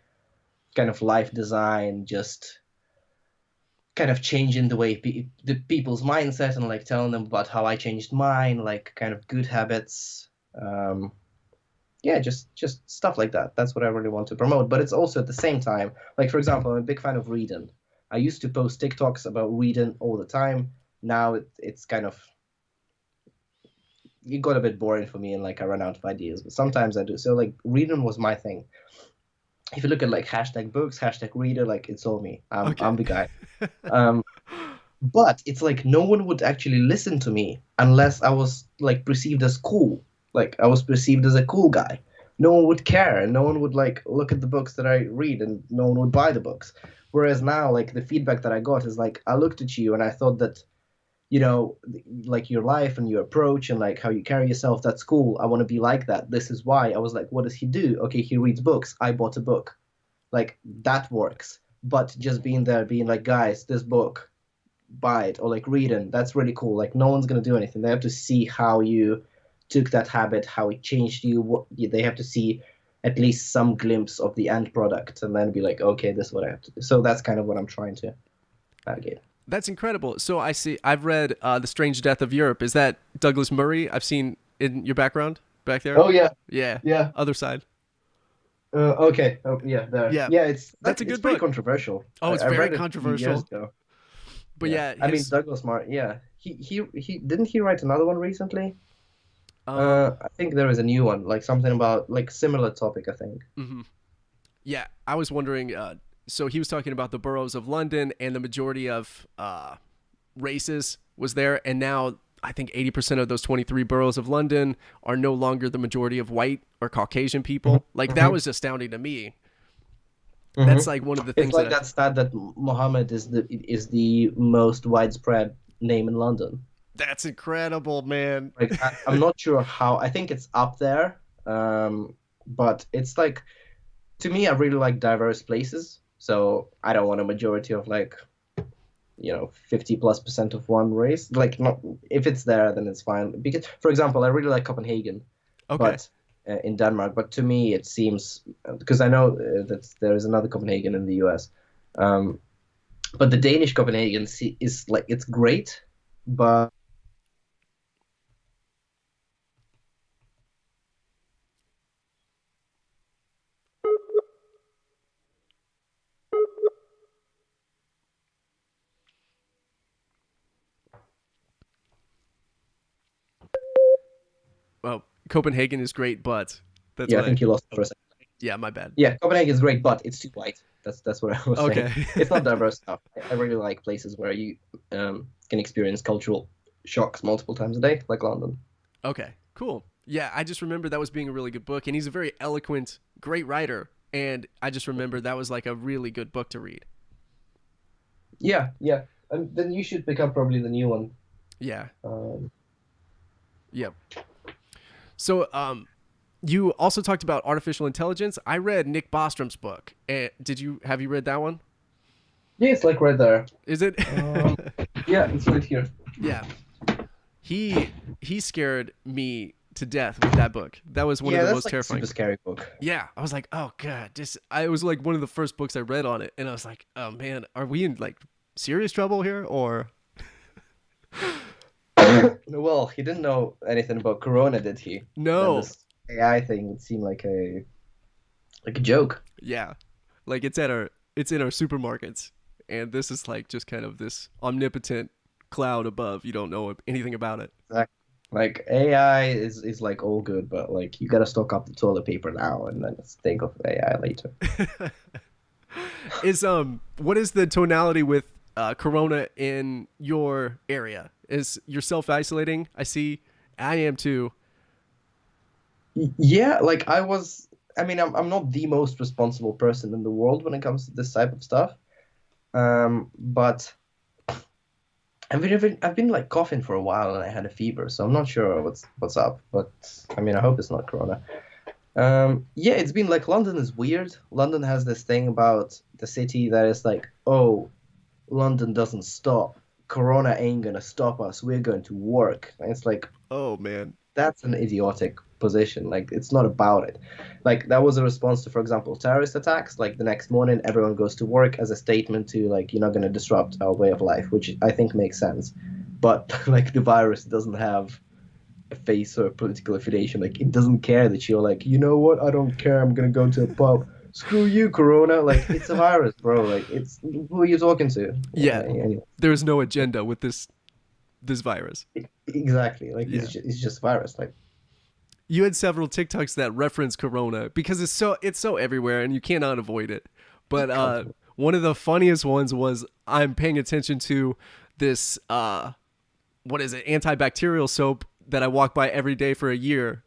Speaker 2: kind of life design, just kind of changing the way the people's mindset and like telling them about how I changed mine, like kind of good habits. Um, yeah, just stuff like that. That's what I really want to promote. But it's also at the same time, like for example, I'm a big fan of reading. I used to post TikToks about reading all the time. Now it's kind of it got a bit boring for me and like I run out of ideas. But sometimes I do. So like reading was my thing. If you look at like hashtag books, hashtag reader, like it's all me. I'm
Speaker 1: Okay.
Speaker 2: the guy. Um, but it's like no one would actually listen to me unless I was like perceived as cool. Like I was perceived as a cool guy. No one would care, and no one would like look at the books that I read, and no one would buy the books. Whereas now, like the feedback that I got is like I looked at you and I thought that like your life and your approach and like how you carry yourself, that's cool. I want to be like that. This is why. I was like, what does he do? Okay, he reads books. I bought a book. Like that works. But just being there, being like, guys, this book buy it or like read it. That's really cool. Like no one's gonna do anything. They have to see how you took that habit, how it changed you. They have to see at least some glimpse of the end product, and then be like, okay, this is what I have to do. So that's kind of what I'm trying to navigate.
Speaker 1: That's incredible. So I see. I've read The Strange Death of Europe. Is that Douglas Murray? I've seen in your background back there.
Speaker 2: Oh yeah,
Speaker 1: Yeah.
Speaker 2: yeah.
Speaker 1: Other side.
Speaker 2: Okay. Oh yeah, there.
Speaker 1: Yeah.
Speaker 2: Yeah, it's
Speaker 1: That's
Speaker 2: like
Speaker 1: a
Speaker 2: it's
Speaker 1: good
Speaker 2: pretty
Speaker 1: book.
Speaker 2: controversial.
Speaker 1: Oh, it's
Speaker 2: I
Speaker 1: very
Speaker 2: read it a few years
Speaker 1: controversial.
Speaker 2: ago.
Speaker 1: But
Speaker 2: Yeah,
Speaker 1: yeah,
Speaker 2: I mean
Speaker 1: his
Speaker 2: Douglas Martin. Yeah, he didn't he write another one recently?
Speaker 1: um
Speaker 2: I think there is a new one, like something about like similar topic, I think.
Speaker 1: mhm. Yeah, I was wondering so he was talking about the boroughs of London and the majority of races was there, and now I think 80% of those 23 boroughs of London are no longer the majority of white or Caucasian
Speaker 2: Hmm.
Speaker 1: people. Like that
Speaker 2: Hmm.
Speaker 1: was astounding to me.
Speaker 2: Hmm.
Speaker 1: That's like one of the
Speaker 2: It's
Speaker 1: things that
Speaker 2: like that stat that Mohammed is the most widespread name in London.
Speaker 1: that's incredible, man.
Speaker 2: Like I'm not sure how. I think it's up there, but it's like to me, I really like diverse places. So I don't want a majority of like 50+% of one race. Like not if it's there, then it's fine. Because for example, I really like Copenhagen,
Speaker 1: Okay.
Speaker 2: but in Denmark. But to me, it seems because I know that there is another Copenhagen in the U.S. Um, but the Danish Copenhagen is like it's great, but
Speaker 1: Well, Copenhagen is great, but that's
Speaker 2: yeah, I
Speaker 1: what I.
Speaker 2: think you lost for a second.
Speaker 1: Yeah, my bad.
Speaker 2: Yeah, Copenhagen is great, but it's too white. That's what I was saying.
Speaker 1: Okay.
Speaker 2: It's not diverse enough. I really like places where you can experience cultural shocks multiple times a day, like London.
Speaker 1: Okay. Cool. Yeah, I just remember that was being a really good book, and he's a very eloquent, great writer, and I just remember that was like a really good book to read.
Speaker 2: Yeah, yeah. And then you should pick up probably the new one.
Speaker 1: Yeah.
Speaker 2: Um,
Speaker 1: Yep. So, you also talked about artificial intelligence. I read Nick Bostrom's book. Did you have you read that one?
Speaker 2: yeah, it's like right there.
Speaker 1: Is it?
Speaker 2: Um, yeah, it's right here.
Speaker 1: Yeah. He scared me to death with that book. That was one of
Speaker 2: Yeah,
Speaker 1: the
Speaker 2: that's
Speaker 1: most
Speaker 2: like a super
Speaker 1: terrifying.
Speaker 2: scary book.
Speaker 1: Yeah, I was like, oh god, just I it was like one of the first books I read on it, and I was like, oh man, are we in like serious trouble here or?
Speaker 2: Well, he didn't know anything about Corona, did he? Then
Speaker 1: No.
Speaker 2: this AI thing would seem like a joke.
Speaker 1: Yeah, like it's in our supermarkets, and this is like just kind of this omnipotent cloud above. You don't know anything about it.
Speaker 2: Exactly. Like AI is like all good, but like you gotta stock up the toilet paper now and then think of AI later.
Speaker 1: Is what is the tonality with Corona in your area? Is you're self isolating? I see. I am too.
Speaker 2: Yeah, like I mean, I'm not the most responsible person in the world when it comes to this type of stuff. But I've been like coughing for a while and I had a fever, so I'm not sure what's up. But I mean, I hope it's not Corona. Yeah, it's been like London is weird. London has this thing about the city that is like, oh, London doesn't stop. Corona ain't gonna stop us. We're going to work. And it's like
Speaker 1: Oh man.
Speaker 2: that's an idiotic position. Like it's not about it. Like that was a response to, for example, terrorist attacks. Like the next morning, everyone goes to work as a statement to like you're not going to disrupt our way of life, which I think makes sense. But like the virus doesn't have a face or a political affiliation. Like it doesn't care that you're like, you know what? I don't care. I'm gonna go to a pub. Screw you, Corona. Like it's a virus, bro. Like it's who are you talking to?
Speaker 1: Yeah,
Speaker 2: Anyway,
Speaker 1: there's no agenda with this virus.
Speaker 2: exactly. Like
Speaker 1: Yeah.
Speaker 2: it's just virus. Like
Speaker 1: You had several TikToks that reference Corona because it's so everywhere and you cannot avoid it. But
Speaker 2: constantly.
Speaker 1: one of the funniest ones was I'm paying attention to this what is it antibacterial soap that I walk by every day for a year.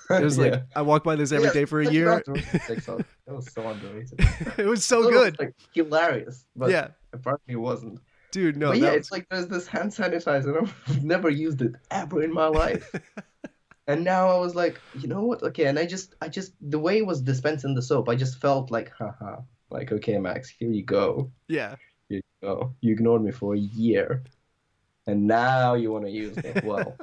Speaker 1: It was like
Speaker 2: Yeah.
Speaker 1: I walk by this every
Speaker 2: Yeah,
Speaker 1: day for a
Speaker 2: such an
Speaker 1: year.
Speaker 2: underrated TikTok. That was so underrated.
Speaker 1: It was
Speaker 2: I
Speaker 1: so
Speaker 2: thought it was
Speaker 1: good.
Speaker 2: like hilarious, but
Speaker 1: Yeah,
Speaker 2: apparently it wasn't.
Speaker 1: dude. No,
Speaker 2: But yeah,
Speaker 1: that
Speaker 2: it's
Speaker 1: was.
Speaker 2: like there's this hand sanitizer. I've never used it ever in my life. And now I was like, you know what? Okay, and I just the way it was dispensing the soap, I just felt like, haha, like okay, Max, here you go.
Speaker 1: Yeah.
Speaker 2: Oh, you ignored me for a year, and now you want to use me. Well,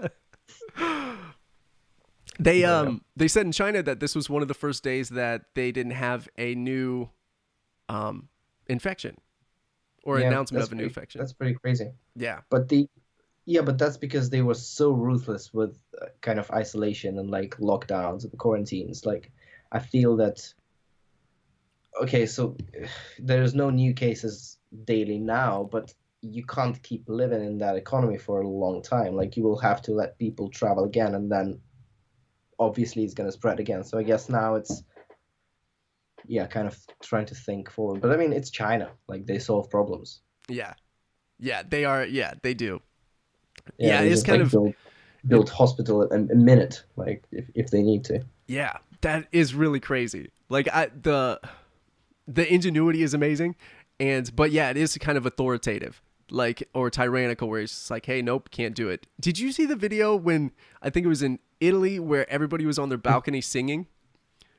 Speaker 2: yeah.
Speaker 1: They said in China that this was one of the first days that they didn't have a new um infection or
Speaker 2: Yeah,
Speaker 1: announcement of a new infection.
Speaker 2: that's pretty crazy.
Speaker 1: Yeah.
Speaker 2: But the Yeah, but that's because they were so ruthless with kind of isolation and like lockdowns and quarantines. Like, I feel that okay, so there's no new cases daily now, but you can't keep living in that economy for a long time. Like, you will have to let people travel again, and then obviously it's going to spread again. So I guess now it's yeah, kind of trying to think forward. But I mean, it's China. Like, they solve problems.
Speaker 1: Yeah. Yeah, they are. Yeah, they do.
Speaker 2: Yeah,
Speaker 1: Yeah,
Speaker 2: they
Speaker 1: it's
Speaker 2: just
Speaker 1: kind
Speaker 2: like
Speaker 1: of it.
Speaker 2: build hospital in a minute, like if they need to.
Speaker 1: Yeah, that is really crazy. Like the ingenuity is amazing, and but yeah, it is kind of authoritative, like or tyrannical, where it's just like, hey, nope, can't do it. Did you see the video when I think it was in Italy where everybody was on their balcony singing?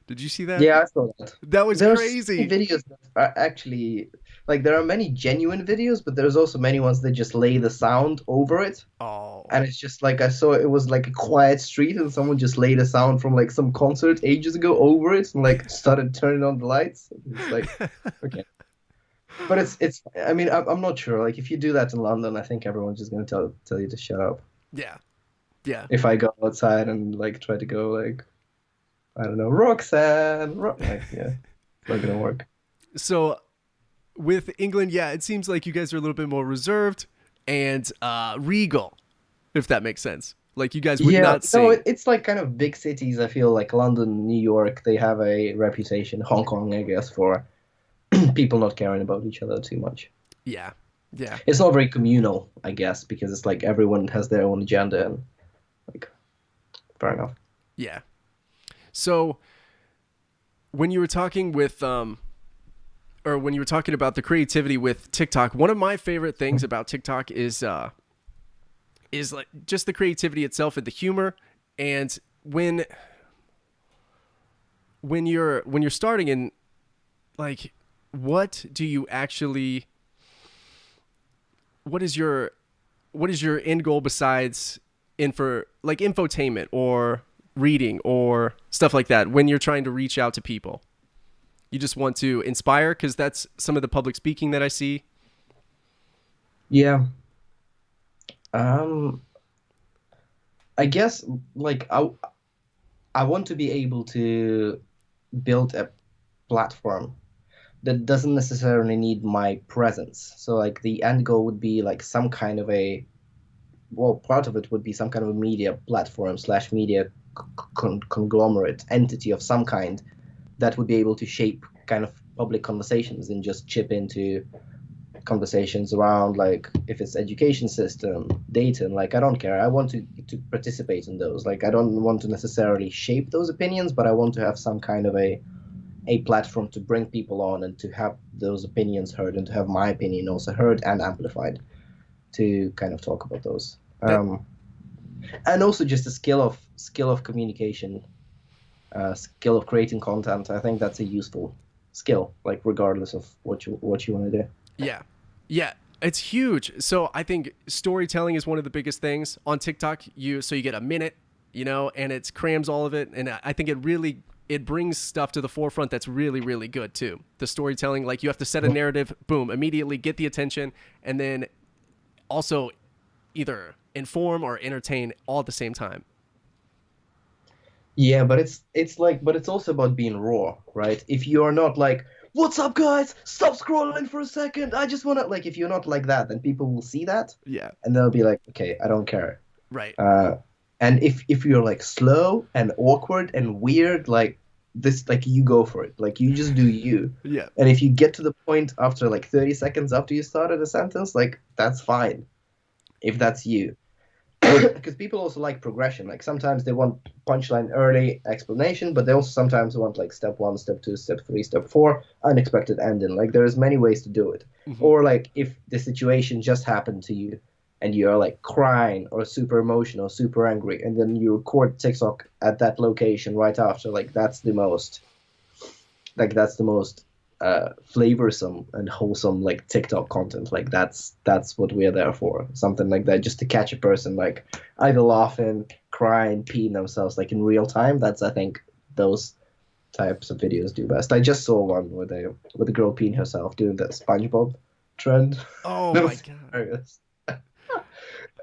Speaker 1: Did you see that?
Speaker 2: Yeah, I saw that.
Speaker 1: That was
Speaker 2: There are so many
Speaker 1: crazy.
Speaker 2: videos that are actually like there are many genuine videos, but there's also many ones that just lay the sound over it.
Speaker 1: Oh,
Speaker 2: And it's just like I saw it was like a quiet street and someone just laid a sound from like some concert ages ago over it and like started turning on the lights. It's like okay. But it's I mean I'm not sure. Like if you do that in London, I think everyone's just gonna tell you to shut up.
Speaker 1: yeah, yeah.
Speaker 2: If I go outside and like try to go like I don't know, Roxanne, like yeah, it's not gonna work.
Speaker 1: So with England, yeah, it seems like you guys are a little bit more reserved and regal, if that makes sense. Like you guys would
Speaker 2: Yeah,
Speaker 1: not
Speaker 2: no,
Speaker 1: sing.
Speaker 2: it's like kind of big cities. I feel like London, New York, they have a reputation. Hong Kong, I guess, for people not caring about each other too much.
Speaker 1: Yeah, yeah,
Speaker 2: It's not very communal, I guess, because it's like everyone has their own agenda and like fair enough.
Speaker 1: yeah. So when you were talking with or when you were talking about the creativity with TikTok, one of my favorite things about TikTok is like just the creativity itself and the humor. And when you're starting in like what do you actually what is your what is your end goal besides infotainment or reading or stuff like that when you're trying to reach out to people? You just want to inspire because that's some of the public speaking that I see.
Speaker 2: Yeah. Um, I guess like I want to be able to build a platform that doesn't necessarily need my presence. So like the end goal would be like some kind of a well, part of it would be some kind of a media platform slash media conglomerate entity of some kind that would be able to shape kind of public conversations and just chip into conversations around like if it's education system data and like I don't care, I want to participate in those. Like I don't want to necessarily shape those opinions, but I want to have some kind of a platform to bring people on and to have those opinions heard and to have my opinion also heard and amplified to kind of talk about those.
Speaker 1: That
Speaker 2: And also just a skill of communication, skill of creating content. I think that's a useful skill, like regardless of what you want to do.
Speaker 1: Yeah. Yeah. It's huge. So I think storytelling is one of the biggest things on TikTok. You get a minute, and it crams all of it. And I think it brings stuff to the forefront that's really, really good too. The storytelling, like you have to set a narrative, boom, immediately get the attention, and then also either inform or entertain all at the same time.
Speaker 2: Yeah, but but it's also about being raw, right? If you're not like, "What's up, guys? Stop scrolling for a second. I just wanna," like if you're not like that, then people will see that
Speaker 1: Yeah.
Speaker 2: and they'll be like, "Okay, I don't care."
Speaker 1: Right.
Speaker 2: Uh, and if you're like slow and awkward and weird, like this, like you go for it. Like you just do you.
Speaker 1: Yeah.
Speaker 2: And if you get to the point after like 30 seconds after you started a sentence, like that's fine if that's you. Because people also like progression. Like sometimes they want punchline early explanation, but they also sometimes want like step one, step two, step three, step four, unexpected ending. Like there's many ways to do it.
Speaker 1: Hmm.
Speaker 2: Or like if the situation just happened to you and you're like crying or super emotional, super angry, and then you record TikTok at that location right after, like that's the most flavorsome and wholesome like TikTok content. Like that's what we're there for. Something like that, just to catch a person like either laughing, crying, peeing themselves like in real time. That's I think those types of videos do best. I just saw one with a girl peeing herself doing that SpongeBob trend.
Speaker 1: Oh
Speaker 2: That
Speaker 1: my
Speaker 2: was
Speaker 1: god.
Speaker 2: hilarious.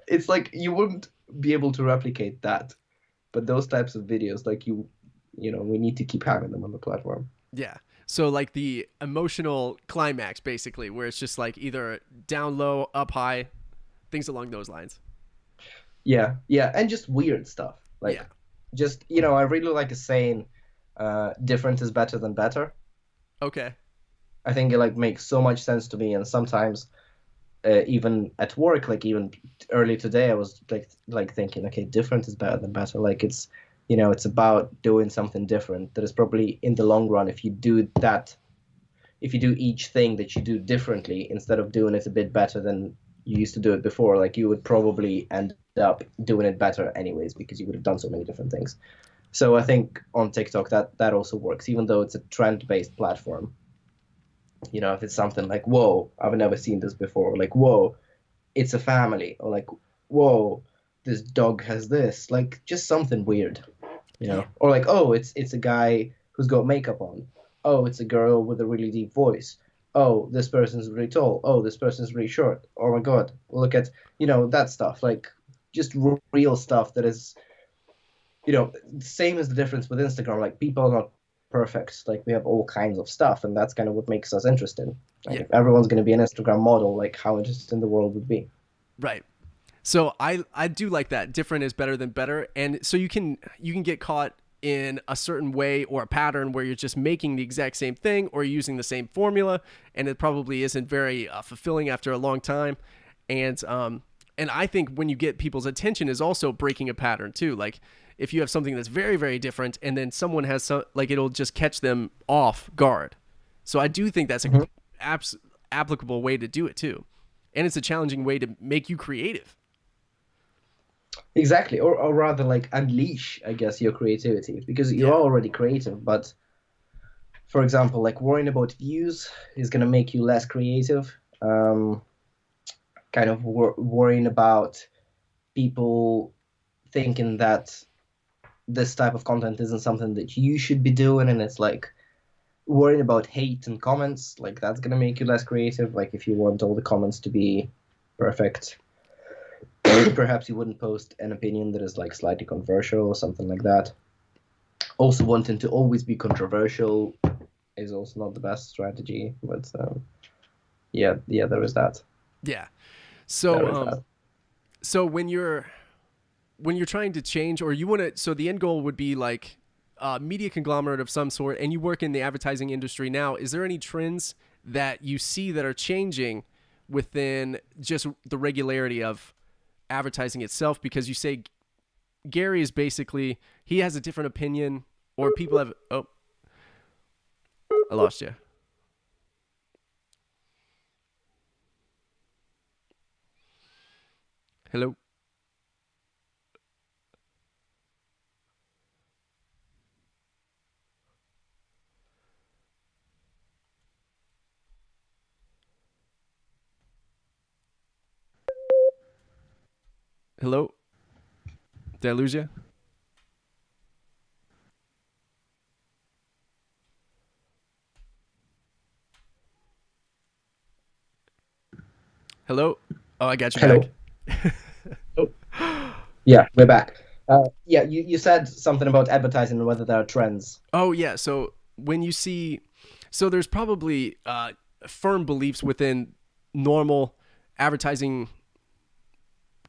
Speaker 2: It's like you wouldn't be able to replicate that, but those types of videos, like we need to keep having them on the platform.
Speaker 1: Yeah. So like the emotional climax basically where it's just like either down low, up high, things along those lines.
Speaker 2: Yeah, yeah, and just weird stuff.
Speaker 1: Yeah.
Speaker 2: Like, just I really like a saying, "Different is better than better."
Speaker 1: Okay.
Speaker 2: I think it like makes so much sense to me, and sometimes even at work, like even early today, I was like thinking, okay, different is better than better. Like it's about doing something different. That is probably in the long run, if you do that, if you do each thing that you do differently instead of doing it a bit better than you used to do it before, like you would probably end up doing it better anyways because you would have done so many different things. So I think on TikTok that also works, even though it's a trend-based platform. If it's something like, whoa, I've never seen this before, like, whoa, it's a family, or like, whoa, this dog has this, like just something weird,
Speaker 1: Yeah.
Speaker 2: or like, oh, it's a guy who's got makeup on. Oh, it's a girl with a really deep voice. Oh, this person's really tall. Oh, this person's really short. Oh my God, look at that stuff, like just real stuff that is same as the difference with Instagram. Like people are not perfect. Like we have all kinds of stuff, and that's kind of what makes us interesting. Like
Speaker 1: Yeah.
Speaker 2: if everyone's going to be an Instagram model, like how interesting the world would be.
Speaker 1: Right. So I do like that. Different is better than better. And so you can get caught in a certain way or a pattern where you're just making the exact same thing or using the same formula and it probably isn't very fulfilling after a long time. And I think when you get people's attention is also breaking a pattern too. Like if you have something that's very very different and then someone has some like it'll just catch them off guard. So I do think that's a
Speaker 2: Mhm.
Speaker 1: abs- applicable way to do it too. And it's a challenging way to make you creative.
Speaker 2: Exactly, or rather like unleash, I guess, your creativity because you're
Speaker 1: Yeah.
Speaker 2: already creative. But for example, like worrying about views is going to make you less creative. Kind of worrying about people thinking that this type of content isn't something that you should be doing, and it's like worrying about hate and comments, like that's gonna make you less creative. Like if you want all the comments to be perfect, perhaps you wouldn't post an opinion that is like slightly controversial or something like that. Also, wanting to always be controversial is also not the best strategy. But yeah, yeah, there is that.
Speaker 1: Yeah.
Speaker 2: There
Speaker 1: So
Speaker 2: is that.
Speaker 1: so when you're trying to change or you want to so the end goal would be like a media conglomerate of some sort and you work in the advertising industry now, is there any trends that you see that are changing within just the regularity of advertising itself because you say Gary is basically he has a different opinion or people have oh I lost you. Hello. Hello. Did I lose you? Hello. Oh, I got you back.
Speaker 2: Hello. Oh, yeah, we're back. Yeah, you said something about advertising and whether there are trends.
Speaker 1: Oh yeah. So when you see, so there's probably firm beliefs within normal advertising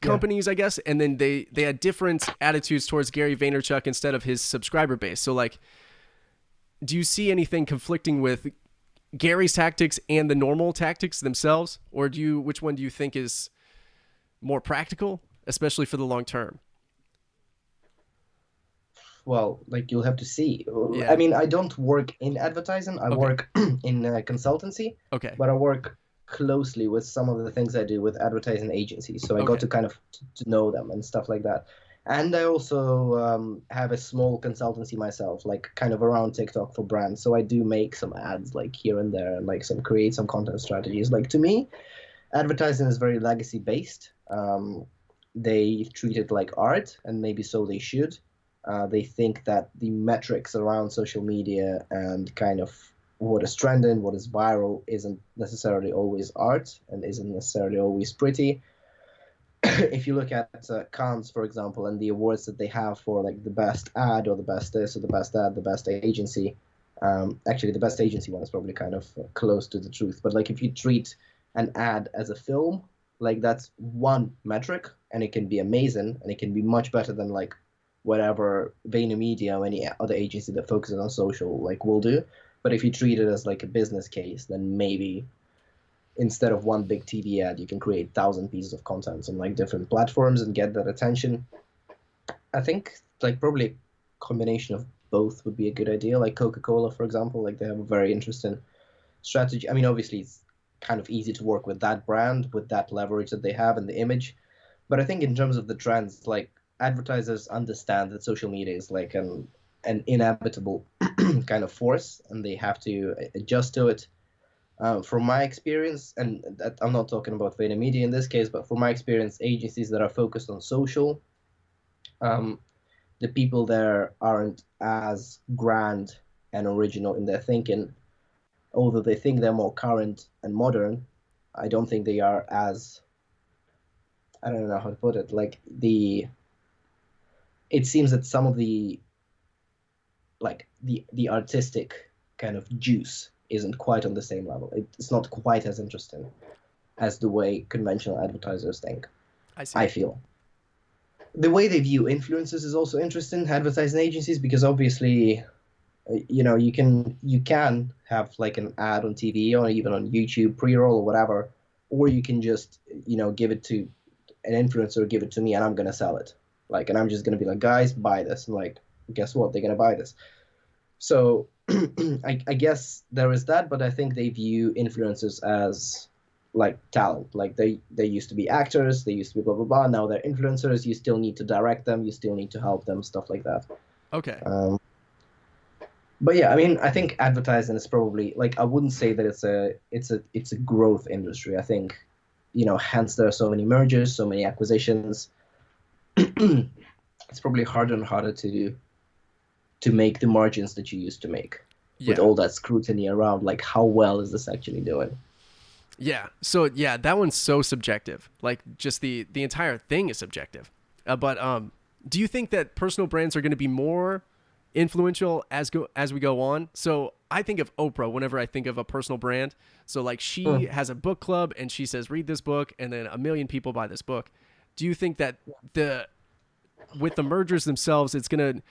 Speaker 2: Yeah.
Speaker 1: companies, I guess, and then they had different attitudes towards Gary Vaynerchuk instead of his subscriber base. So like, do you see anything conflicting with Gary's tactics and the normal tactics themselves, or do you which one do you think is more practical, especially for the long term?
Speaker 2: Well, like you'll have to see. I
Speaker 1: Yeah.
Speaker 2: mean, I don't work in advertising. I
Speaker 1: Okay.
Speaker 2: work in consultancy,
Speaker 1: Okay.
Speaker 2: but I work closely with some of the things I do with advertising agencies. So I got
Speaker 1: Okay.
Speaker 2: to kind of to know them and stuff like that. And I also have a small consultancy myself, like kind of around TikTok for brands. So I do make some ads like here and there, and like some create some content strategies. Like to me, advertising is very legacy based. They treat it like art, and maybe so they should. They think that the metrics around social media and kind of what is trending, what is viral, isn't necessarily always art and isn't necessarily always pretty. If you look at Cannes, for example, and the awards that they have for like the best ad or the best this or the best ad, the best agency, actually the best agency one is probably kind of close to the truth. But like if you treat an ad as a film, like that's one metric, and it can be amazing, and it can be much better than like whatever VaynerMedia or any other agency that focuses on social like will do. But if you treat it as like a business case, then maybe instead of one big TV ad, you can create 1,000 pieces of content on like different platforms and get that attention. I think like probably a combination of both would be a good idea. Like Coca-Cola, for example, like they have a very interesting strategy. I mean, obviously it's kind of easy to work with that brand with that leverage that they have and the image. But I think in terms of the trends, like advertisers understand that social media is like an inevitable kind of force, and they have to adjust to it. From my experience, and that, I'm not talking about VaynerMedia in this case, but from my experience, agencies that are focused on social, um, the people there aren't as grand and original in their thinking. Although they think they're more current and modern, I don't think they are as, I don't know how to put it. Like it seems that some of the like the artistic kind of juice isn't quite on the same level. It's not quite as interesting as the way conventional advertisers think,
Speaker 1: I see.
Speaker 2: I feel. The way they view influencers is also interesting, advertising agencies, because obviously, you can have like an ad on TV or even on YouTube pre-roll or whatever, or you can just, give it to an influencer, give it to me, and I'm gonna sell it. Like, and I'm just gonna be like, guys, buy this. And like, guess what? They're gonna buy this. So I guess there is that, but I think they view influencers as like talent. Like they used to be actors, they used to be blah blah blah. Now they're influencers. You still need to direct them. You still need to help them, stuff like that.
Speaker 1: Okay.
Speaker 2: Um, but yeah, I mean, I think advertising is probably like I wouldn't say that it's a growth industry. I think, hence there are so many mergers, so many acquisitions. It's probably harder and harder to make the margins that you used to make with
Speaker 1: Yeah.
Speaker 2: all that scrutiny around like how well is this actually doing.
Speaker 1: Yeah. So yeah, that one's so subjective. Like just the entire thing is subjective. But do you think that personal brands are going to be more influential as we go on? So I think of Oprah whenever I think of a personal brand. So like she
Speaker 2: Mm.
Speaker 1: has a book club and she says read this book and then a million people buy this book. Do you think that the with the mergers themselves it's going to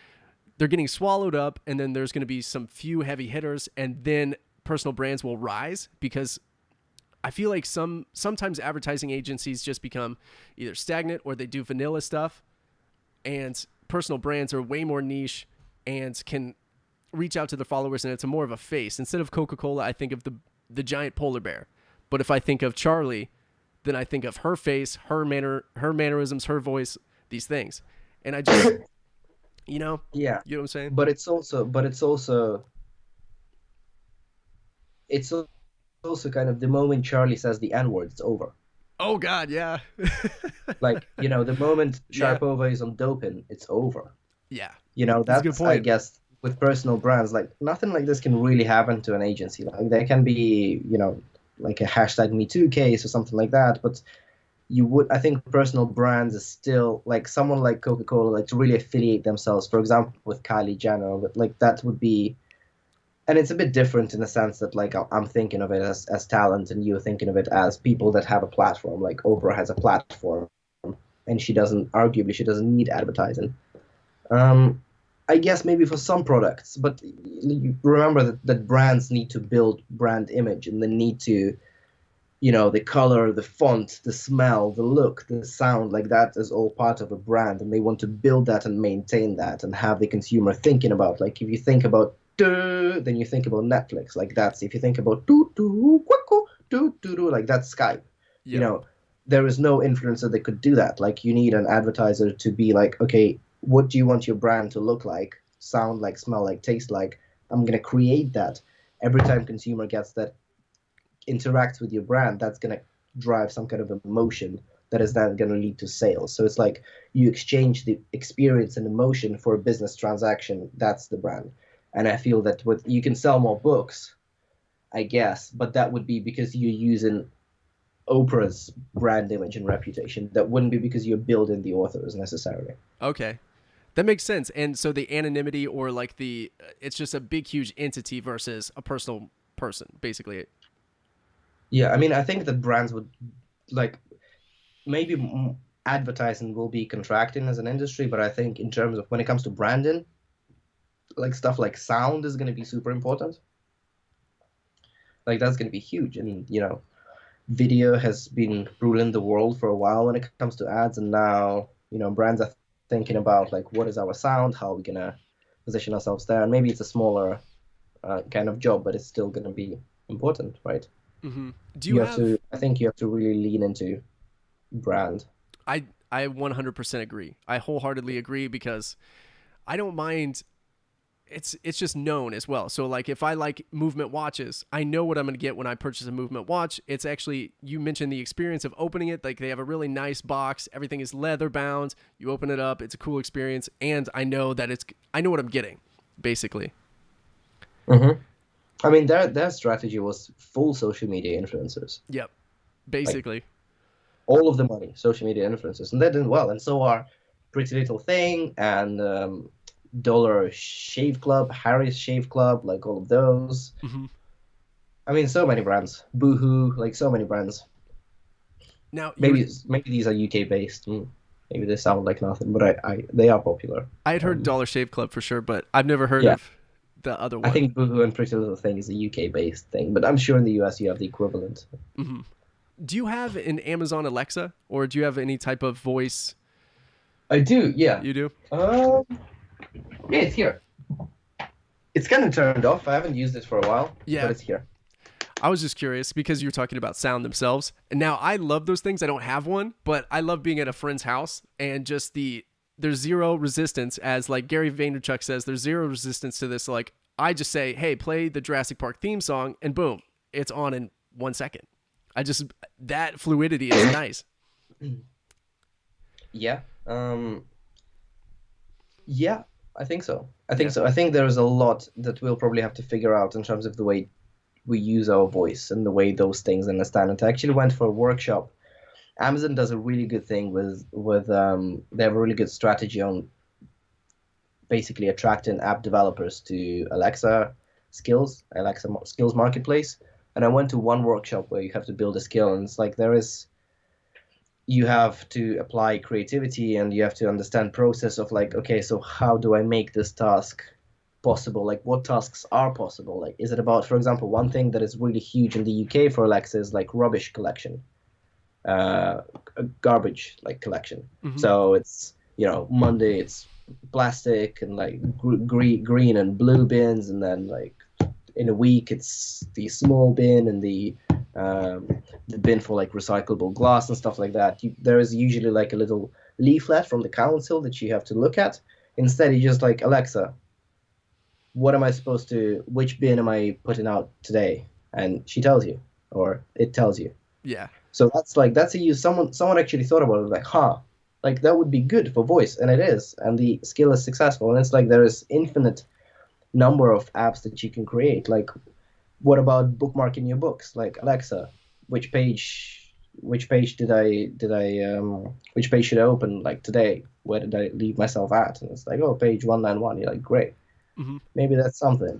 Speaker 1: they're getting swallowed up and then there's going to be some few heavy hitters and then personal brands will rise because I feel like sometimes advertising agencies just become either stagnant or they do vanilla stuff, and personal brands are way more niche and can reach out to their followers, and it's a more of a face. Instead of Coca Cola, I think of the giant polar bear, but if I think of Charlie, then I think of her face, her mannerisms, her voice, these things, and I just you know
Speaker 2: Yeah,
Speaker 1: you know what I'm saying?
Speaker 2: but it's also kind of the moment Charlie says the N word, it's over.
Speaker 1: Oh God, yeah,
Speaker 2: Like, the moment
Speaker 1: yeah,
Speaker 2: Sharapova is on doping, it's over.
Speaker 1: yeah. That's a good
Speaker 2: That's, I
Speaker 1: point.
Speaker 2: guess, with personal brands, like nothing like this can really happen to an agency. Like there can be, like a hashtag Me Too case or something like that, but I think personal brands is still like someone like Coca-Cola, like to really affiliate themselves, for example, with Kylie Jenner, but like that would be, and it's a bit different in the sense that like I'm thinking of it as talent, and you're thinking of it as people that have a platform. Like Oprah has a platform, and she doesn't need advertising. Um, I guess maybe for some products, but you remember that brands need to build brand image, and they need to, the color, the font, the smell, the look, the sound, like that is all part of a brand, and they want to build that and maintain that and have the consumer thinking about. Like if you think about duh, then you think about Netflix. Like that's if you think about doo doo quack, doo doo doo, like that's Skype. You
Speaker 1: Yep.
Speaker 2: know, there is no influencer that could do that. Like you need an advertiser to be like, okay, what do you want your brand to look like, sound like, smell like, taste like? I'm gonna create that. Every time consumer gets that, interacts with your brand, that's gonna drive some kind of emotion that is then gonna lead to sales. So it's like you exchange the experience and emotion for a business transaction. That's the brand. And I feel that with you can sell more books, I guess, but that would be because you're using Oprah's brand image and reputation. That wouldn't be because you're building the authors necessarily.
Speaker 1: Okay. That makes sense. And so the anonymity or like it's just a big, huge entity versus a personal person, basically.
Speaker 2: Yeah, I mean, I think that brands would like maybe advertising will be contracting as an industry, but I think in terms of when it comes to branding, like stuff like sound is going to be super important. Like that's going to be huge, and video has been ruling the world for a while when it comes to ads, and now brands are thinking about like what is our sound, how are we gonna position ourselves there, and maybe it's a smaller kind of job, but it's still gonna be important, right?
Speaker 1: Hmm. Do you
Speaker 2: You have
Speaker 1: have?
Speaker 2: to, I think you have to really lean into brand.
Speaker 1: I 100% agree. I wholeheartedly agree because I don't mind. It's just known as well. So like if I like movement watches, I know what I'm going to get when I purchase a movement watch. It's actually, you mentioned the experience of opening it. Like they have a really nice box. Everything is leather bound. You open it up. It's a cool experience. And I know what I'm getting basically.
Speaker 2: Hmm. I mean, their strategy was full social media influencers,
Speaker 1: Yep.
Speaker 2: like
Speaker 1: Basically.
Speaker 2: all of the money, social media influencers, and they did well. And so are Pretty Little Thing and Dollar Shave Club, Harry's Shave Club, like all of those.
Speaker 1: Hmm.
Speaker 2: I mean, so many brands. Boohoo, like so many brands.
Speaker 1: Now you were,
Speaker 2: Maybe these are UK based. Maybe they sound like nothing, but I they are popular.
Speaker 1: I had heard
Speaker 2: Um,
Speaker 1: Dollar Shave Club for sure, but I've never heard
Speaker 2: yeah,
Speaker 1: of the other
Speaker 2: I
Speaker 1: one.
Speaker 2: think Boohoo and Pretty Little Thing is a UK based thing, but I'm sure in the US you have the equivalent.
Speaker 1: Hmm. Do you have an Amazon Alexa or do you have any type of voice?
Speaker 2: I do, yeah.
Speaker 1: You do?
Speaker 2: Um, yeah, it's here. It's kind of turned off. I haven't used it for a while, but
Speaker 1: Yeah.
Speaker 2: it's here.
Speaker 1: I was just curious because you were talking about sound themselves. And now I love those things. I don't have one, but I love being at a friend's house and just there's zero resistance, as like Gary Vaynerchuk says, there's zero resistance to this. Like I just say, hey, play the Jurassic Park theme song, and boom, it's on in 1 second. I just that fluidity is nice.
Speaker 2: Yeah. Yeah, I think so. I think
Speaker 1: Yeah.
Speaker 2: so. I think there is a lot that we'll probably have to figure out in terms of the way we use our voice and the way those things understand it. I actually went for a workshop. Amazon does a really good thing with they have a really good strategy on basically attracting app developers to Alexa skills marketplace. And I went to one workshop where you have to build a skill, and it's like you have to apply creativity and you have to understand process of like, okay, so how do I make this task possible? Like what tasks are possible? Like is it about, for example, one thing that is really huge in the UK for Alexa is like rubbish collection, uh garbage like collection.
Speaker 1: Hmm.
Speaker 2: So it's Monday it's plastic and like green and blue bins, and then like in a week it's the small bin and um, the bin for like recyclable glass and stuff like that. There is usually like a little leaflet from the council that you have to look at. Instead, you just like, Alexa, what am I supposed to? Which bin am I putting out today? And she tells you, or it tells you.
Speaker 1: Yeah.
Speaker 2: So that's a use. Someone actually thought about it, like, huh, like that would be good for voice, and it is, and the skill is successful. And it's like there is infinite number of apps that you can create. Like what about bookmarking your books? Like, Alexa, which page which page should I open like today? Where did I leave myself at? And it's like, oh, page 191. You're like, great.
Speaker 1: Hmm.
Speaker 2: Maybe that's something.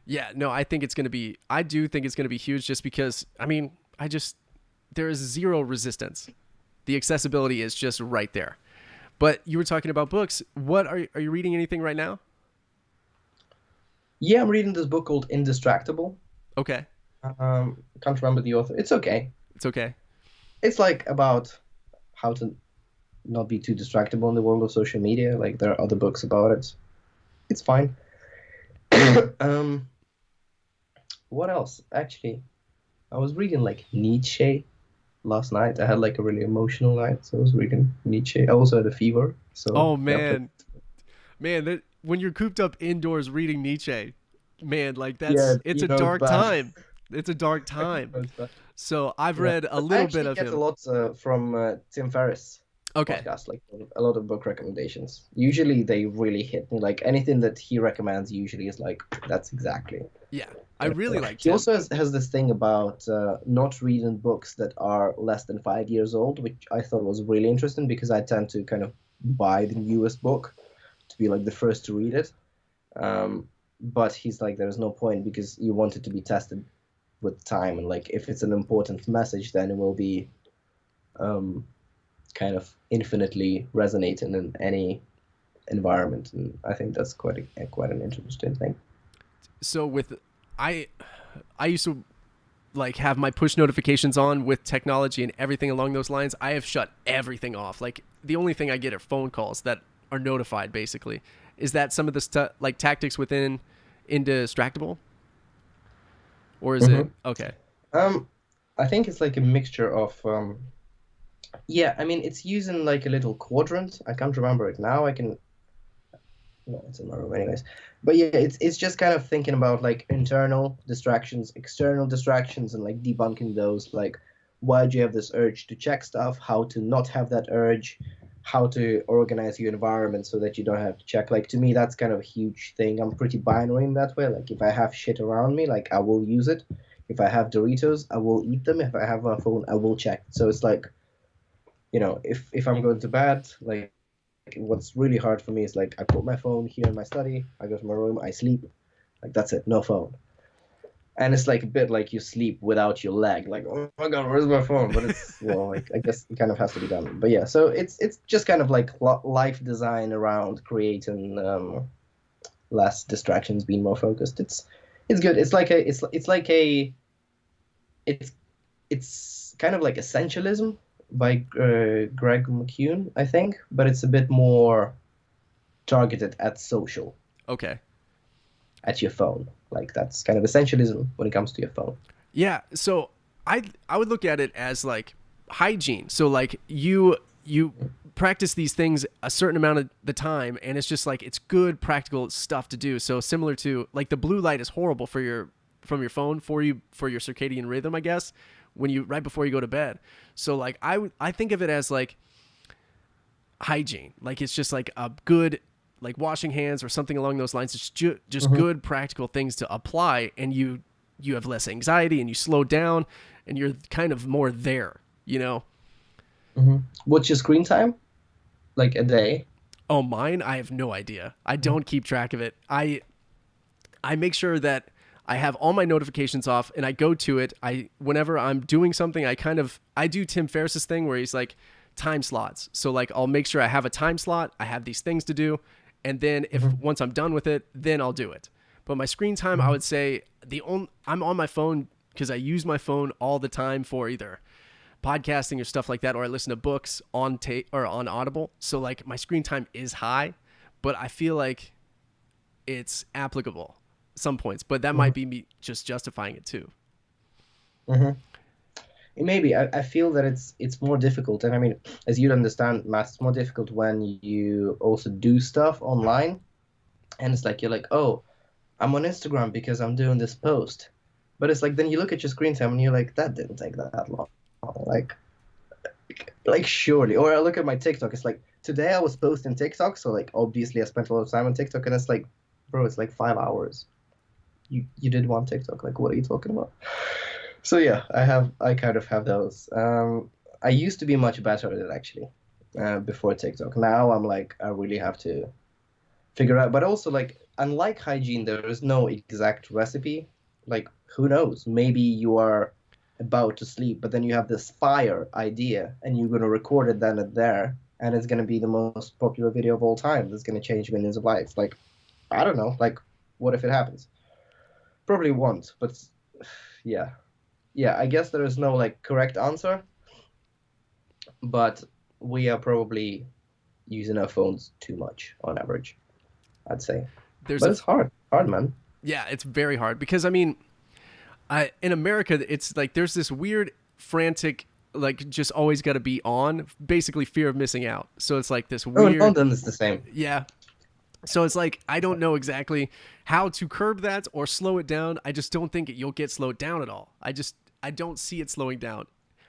Speaker 1: Yeah. No, I do think it's going to be huge just because, I mean, there is zero resistance. The accessibility is just right there. But you were talking about books. Are you reading anything right now?
Speaker 2: Yeah, I'm reading this book called Indistractable.
Speaker 1: Okay.
Speaker 2: Can't remember the author. It's okay.
Speaker 1: It's okay.
Speaker 2: It's like about how to not be too distractible in the world of social media. Like there are other books about it. It's fine. um, what else? Actually, I was reading like Nietzsche. last night. I had like a really emotional night, so I was reading Nietzsche. I also had a fever, so
Speaker 1: Oh
Speaker 2: yeah, played.
Speaker 1: man, man, that when you're cooped up indoors reading Nietzsche, man, like
Speaker 2: Yeah,
Speaker 1: it's
Speaker 2: you
Speaker 1: a
Speaker 2: know it's
Speaker 1: dark
Speaker 2: bad.
Speaker 1: time. It's a dark
Speaker 2: You
Speaker 1: time.
Speaker 2: know it's bad.
Speaker 1: So I've
Speaker 2: Yeah,
Speaker 1: read a
Speaker 2: but I
Speaker 1: little bit
Speaker 2: actually
Speaker 1: of
Speaker 2: get a
Speaker 1: him.
Speaker 2: lot from Tim Ferriss
Speaker 1: Okay.
Speaker 2: podcast, like a lot of book recommendations. Usually they really hit me. Like anything that he recommends usually is like that's exactly
Speaker 1: Yeah. I
Speaker 2: kind of
Speaker 1: really
Speaker 2: thing.
Speaker 1: liked
Speaker 2: He
Speaker 1: him.
Speaker 2: also has this thing about not reading books that are less than 5 years old, which I thought was really interesting because I tend to kind of buy the newest book to be like the first to read it. But he's like, there's no point because you want it to be tested with time, and like if it's an important message, then it will be um, kind of infinitely resonating in any environment, and I think that's quite an interesting thing.
Speaker 1: So with I I used to like have my push notifications on with technology and everything along those lines. I have shut everything off. Like the only thing I get are phone calls that are notified basically. Is that some of the like tactics within Indistractable, or is it
Speaker 2: Hmm.
Speaker 1: okay?
Speaker 2: Um, I think it's like a mixture of yeah, I mean it's using like a little quadrant. I can't remember it now. I can no, it's in my room anyways. But yeah, it's just kind of thinking about like internal distractions, external distractions, and like debunking those. Like, why do you have this urge to check stuff? How to not have that urge? How to organize your environment so that you don't have to check. Like to me, that's kind of a huge thing. I'm pretty binary in that way. Like if I have shit around me, like I will use it. If I have Doritos, I will eat them. If I have my phone, I will check. So it's like, if I'm going to bed, like what's really hard for me is like I put my phone here in my study, I go to my room, I sleep, like that's it, no phone. And it's like a bit like you sleep without your leg, like oh my god, where's my phone? But it's well, like I guess it kind of has to be done. But yeah, so it's just kind of like life design around creating less distractions, being more focused. It's good. It's like a it's it's kind of like essentialism by Greg McKeown, I think, but it's a bit more targeted at social,
Speaker 1: Okay.
Speaker 2: at your phone. Like that's kind of essentialism when it comes to your phone.
Speaker 1: Yeah. So I would look at it as like hygiene. So like you practice these things a certain amount of the time, and it's just like it's good practical stuff to do. So similar to like the blue light is horrible for your from your phone for you for your circadian rhythm, I guess, when you right before you go to bed. So like I think of it as like hygiene. Like it's just like a good like washing hands or something along those lines. It's just
Speaker 2: Hmm.
Speaker 1: good practical things to apply, and you have less anxiety and you slow down and you're kind of more there. You know.
Speaker 2: Hmm. What's your screen time? Like a day?
Speaker 1: Oh, mine, I have no idea. I
Speaker 2: Mhm.
Speaker 1: don't keep track of it. I make sure that I have all my notifications off and I go to it. I whenever I'm doing something, I do Tim Ferriss's thing where he's like time slots. So like I'll make sure I have a time slot, I have these things to do, and then if
Speaker 2: Hmm.
Speaker 1: once I'm done with it, then I'll do it. But my screen time, I
Speaker 2: Hmm.
Speaker 1: would say I'm on my phone because I use my phone all the time for either podcasting or stuff like that, or I listen to books on tape or on Audible. So like my screen time is high, but I feel like it's applicable some points, but that
Speaker 2: Hmm.
Speaker 1: might be me just justifying it too.
Speaker 2: Hmm. Maybe I feel that it's more difficult, and I mean, as you'd understand, Matt, it's more difficult when you also do stuff online, and it's like you're like, oh, I'm on Instagram because I'm doing this post, but it's like then you look at your screen time and you're like, that didn't take that long. Like surely. Or I look at my TikTok, it's like today I was posting TikTok, so like obviously I spent a lot of time on TikTok, and it's like, bro, it's like 5 hours. You did one TikTok, like what are you talking about? So yeah, I kind of have those. I used to be much better at it actually, before TikTok. Now I'm like I really have to figure out. But also like unlike hygiene, there is no exact recipe. Like who knows? Maybe you are about to sleep, but then you have this fire idea, and you're gonna record it then and there, and it's gonna be the most popular video of all time. That's gonna change millions of lives. Like I don't know. Like what if it happens? Probably won't. But yeah, yeah. I guess there is no like correct answer, but we are probably using our phones too much on average, I'd say.
Speaker 1: There's
Speaker 2: But
Speaker 1: a
Speaker 2: it's hard, man.
Speaker 1: Yeah, it's very hard because I mean, I in America it's like there's this weird frantic like just always got to be on, basically fear of missing out. So it's like this
Speaker 2: Oh, no,
Speaker 1: weird,
Speaker 2: then it's the same.
Speaker 1: yeah. So it's like I don't know exactly how to curb that or slow it down. I just don't think you'll get slowed down at all. I don't see it slowing down,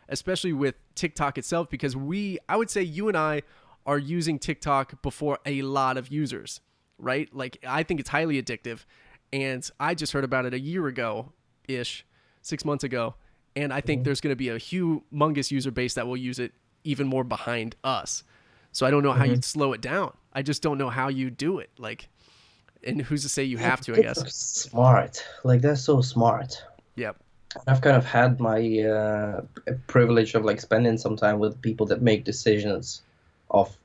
Speaker 1: especially with TikTok itself, because I would say you and I are using TikTok before a lot of users, right? Like I think it's highly addictive, and I just heard about it a year ago ish, 6 months ago, and I think
Speaker 2: Mhm.
Speaker 1: there's going to be a humongous user base that will use it even more behind us. So I don't know how
Speaker 2: Mhm.
Speaker 1: you'd slow it down. I just don't know how you do it. Like, and who's to say you
Speaker 2: Yeah,
Speaker 1: have
Speaker 2: but
Speaker 1: to? I guess.
Speaker 2: TikTok's smart. Like they're so smart.
Speaker 1: Yep.
Speaker 2: I've kind of had my privilege of like spending some time with people that make decisions of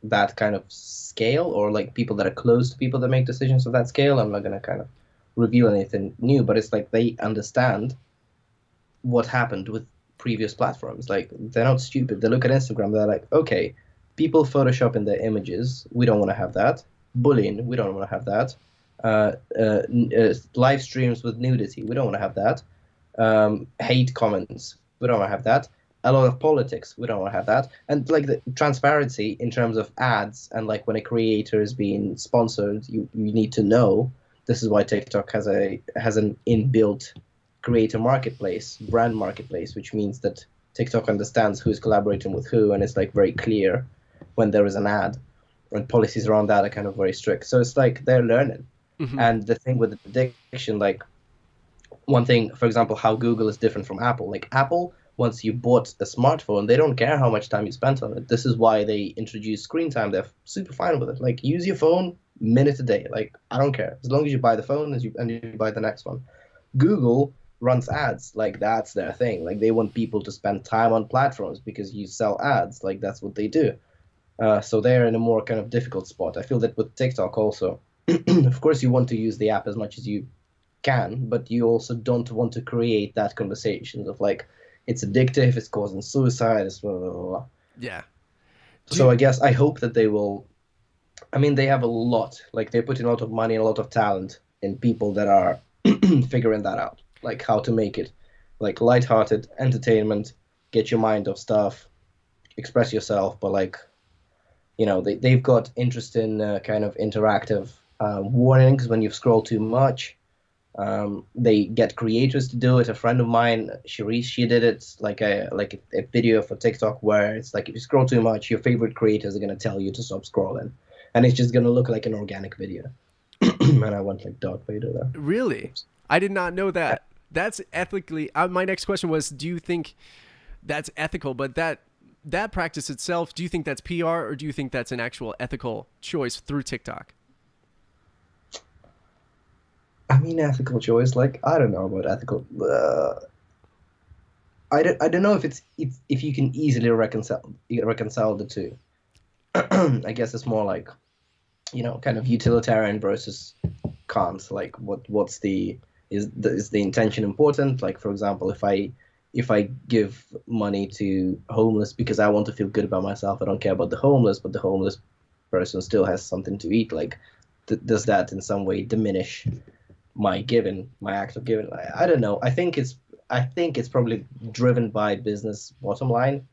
Speaker 2: that kind of scale, or like people that are close to people that make decisions of that scale. I'm not gonna kind of reveal anything new, but it's like they understand what happened with previous platforms. Like they're not stupid. They look at Instagram. They're like, okay, people Photoshop in their images. We don't want to have that. Bullying. We don't want to have that. Live streams with nudity. We don't want to have that. Hate comments. We don't want to have that. A lot of politics. We don't want to have that. And like the transparency in terms of ads, and like when a creator is being sponsored, you need to know. This is why TikTok has an inbuilt creator marketplace, brand marketplace, which means that TikTok understands who's collaborating with who, and it's like very clear when there is an ad, and policies around that are kind of very strict. So it's like they're learning.
Speaker 1: Mm-hmm.
Speaker 2: And the thing with addiction, like one thing, for example, how Google is different from Apple. Like Apple, once you bought a smartphone, they don't care how much time you spent on it. This is why they introduce screen time. They're super fine with it. Like use your phone minute a day. Like I don't care as long as you buy the phone and you buy the next one. Google runs ads, like that's their thing. Like they want people to spend time on platforms because you sell ads. Like that's what they do. So they're in a more kind of difficult spot. I feel that with TikTok also. Of course, you want to use the app as much as you can, but you also don't want to create that conversation of like it's addictive, it's causing suicide, it's blah, blah, blah, blah.
Speaker 1: Yeah.
Speaker 2: So
Speaker 1: Do
Speaker 2: I guess I hope that they will. I mean, they have a lot. Like they put in a lot of money and a lot of talent in people that are figuring that out, like how to make it like lighthearted entertainment, get your mind off stuff, express yourself, but like they've got interesting kind of interactive warnings when you scroll too much. They get creators to do it. A friend of mine, Sharice, she did it like a video for TikTok where it's like if you scroll too much, your favorite creators are gonna tell you to stop scrolling, and it's just gonna look like an organic video. And I went like Darth Vader there.
Speaker 1: really?
Speaker 2: Oops.
Speaker 1: I did not know
Speaker 2: Uh,
Speaker 1: that. That's ethically. My next question was, do you think that's ethical? But that practice itself, do you think that's PR or do you think that's an actual ethical choice through TikTok?
Speaker 2: I mean, ethical choice. Like I don't know about ethical. I don't know if it's if you can easily reconcile the two. I guess it's more like kind of utilitarian versus cons. Like what's the is the intention important? Like for example, if I give money to homeless because I want to feel good about myself, I don't care about the homeless, but the homeless person still has something to eat. Like does that in some way diminish my act of giving? I don't know. I think it's probably driven by business bottom line.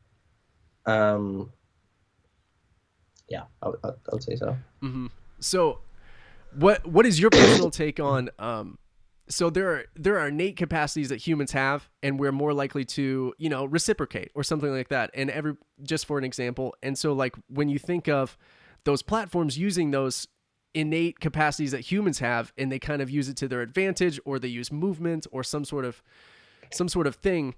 Speaker 2: Um, yeah, I would say so.
Speaker 1: Mm-hmm. So, what is your personal take on? So there are innate capacities that humans have, and we're more likely to reciprocate or something like that. And just for an example, and so like when you think of those platforms using those innate capacities that humans have, and they kind of use it to their advantage, or they use movement or some sort of thing.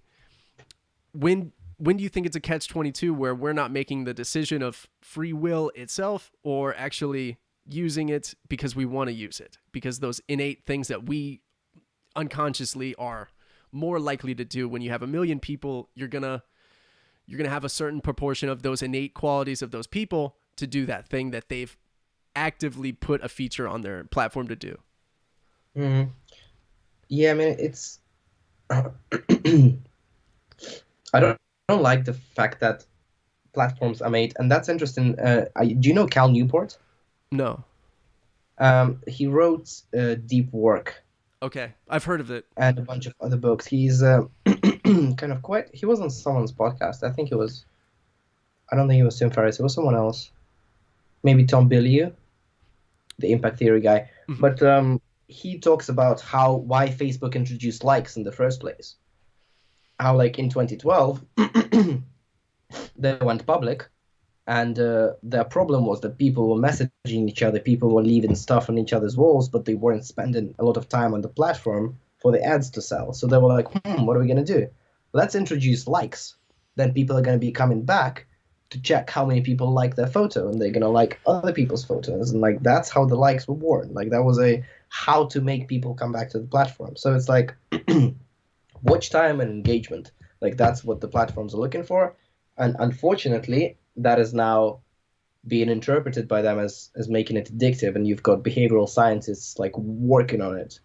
Speaker 1: When do you think it's a catch-22 where we're not making the decision of free will itself, or actually using it because we want to use it, because those innate things that we unconsciously are more likely to do? When you have a million people, you're gonna have a certain proportion of those innate qualities of those people to do that thing that they've actively put a feature on their platform to do.
Speaker 2: Mhm. Yeah, I mean it's I don't like the fact that platforms are made, and that's interesting. Do you know Cal Newport?
Speaker 1: No.
Speaker 2: He wrote Deep Work
Speaker 1: Okay, I've heard of it.
Speaker 2: and a bunch of other books. kind of quite. He was on someone's podcast. I think it was. I don't think it was Tim Ferriss. It was someone else. Maybe Tom Bilyeu, the impact theory guy.
Speaker 1: Mhm.
Speaker 2: But he talks about why Facebook introduced likes in the first place. How like in 2012 they went public, and their problem was that people were messaging each other, people were leaving stuff on each other's walls, but they weren't spending a lot of time on the platform for the ads to sell. So they were like, what are we going to do? Let's introduce likes. Then people are going to be coming back to check how many people like their photo, and they're going to like other people's photos. And like that's how the likes were born. Like that was a how to make people come back to the platform. So it's like watch time and engagement. Like that's what the platforms are looking for. And unfortunately, that is now being interpreted by them as making it addictive, and you've got behavioral scientists like working on it.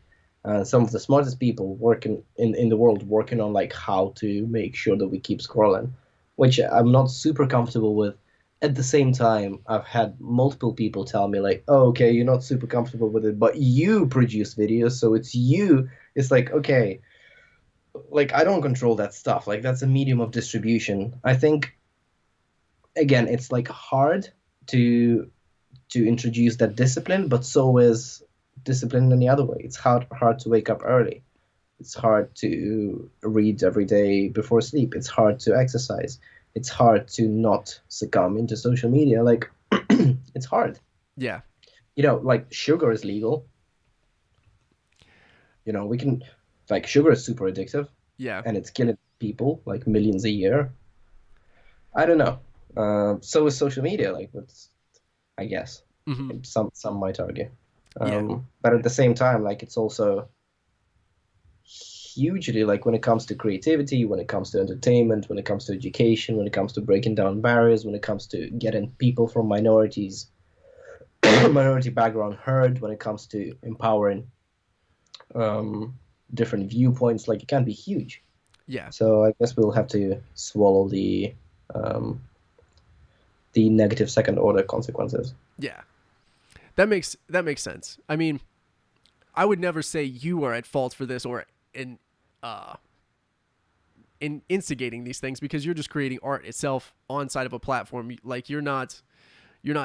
Speaker 2: Some of the smartest people working in the world working on like how to make sure that we keep scrolling, which I'm not super comfortable with. At the same time, I've had multiple people tell me like, "Oh, okay, you're not super comfortable with it, but you produce videos, so it's you." It's like, okay, like I don't control that stuff. Like that's a medium of distribution. I think again, it's like hard to introduce that discipline, but so is discipline in the other way. It's hard to wake up early. It's hard to read every day before sleep. It's hard to exercise. It's hard to not succumb into social media. Like it's hard.
Speaker 1: Yeah.
Speaker 2: Like sugar is legal. We can like sugar is super addictive
Speaker 1: Yeah.
Speaker 2: and it's killing people like millions a year. I don't know. So is social media, like what's I guess.
Speaker 1: Hmm.
Speaker 2: Some might argue.
Speaker 1: Yeah.
Speaker 2: But at the same time, like it's also hugely like when it comes to creativity, when it comes to entertainment, when it comes to education, when it comes to breaking down barriers, when it comes to getting people from minorities, minority background heard, when it comes to empowering um, different viewpoints, like it can be huge.
Speaker 1: Yeah.
Speaker 2: So I guess we'll have to swallow um, the negative second order consequences.
Speaker 1: Yeah. That makes sense. I mean, I would never say you are at fault for this or in uh in instigating these things because you're just creating art itself on side of a platform. Like you're not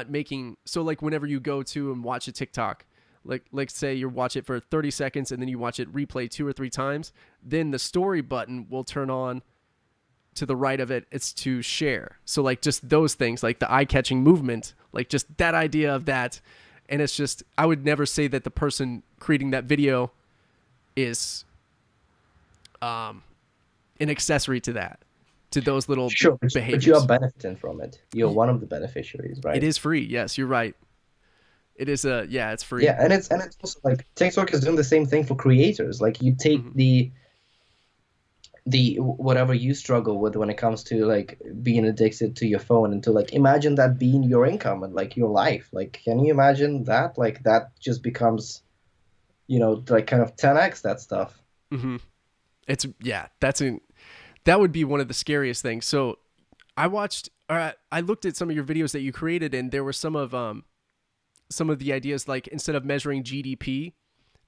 Speaker 1: making so like whenever you go to and watch a TikTok, like say you watch it for 30 seconds and then you watch it replay two or three times, then the story button will turn on to the right of it. It's to share. So like just those things, like the eye-catching movement, like just that idea of that. And it's just I would never say that the person creating that video is um an accessory to that, to those little
Speaker 2: Sure, but you are
Speaker 1: behaviors.
Speaker 2: benefiting from it. You're one of the beneficiaries,
Speaker 1: It
Speaker 2: right?
Speaker 1: is free. Yes, you're right. It is a yeah, it's free.
Speaker 2: Yeah, and it's also like TikTok is doing the same thing for creators. Like you take
Speaker 1: Hmm.
Speaker 2: the whatever you struggle with when it comes to like being addicted to your phone and to like imagine that being your income and like your life. Like can you imagine that? Like that just becomes, like kind of 10x that stuff.
Speaker 1: Hmm. It's yeah, that would be one of the scariest things. So I watched or I looked at some of your videos that you created and there were some of the ideas like instead of measuring GDP,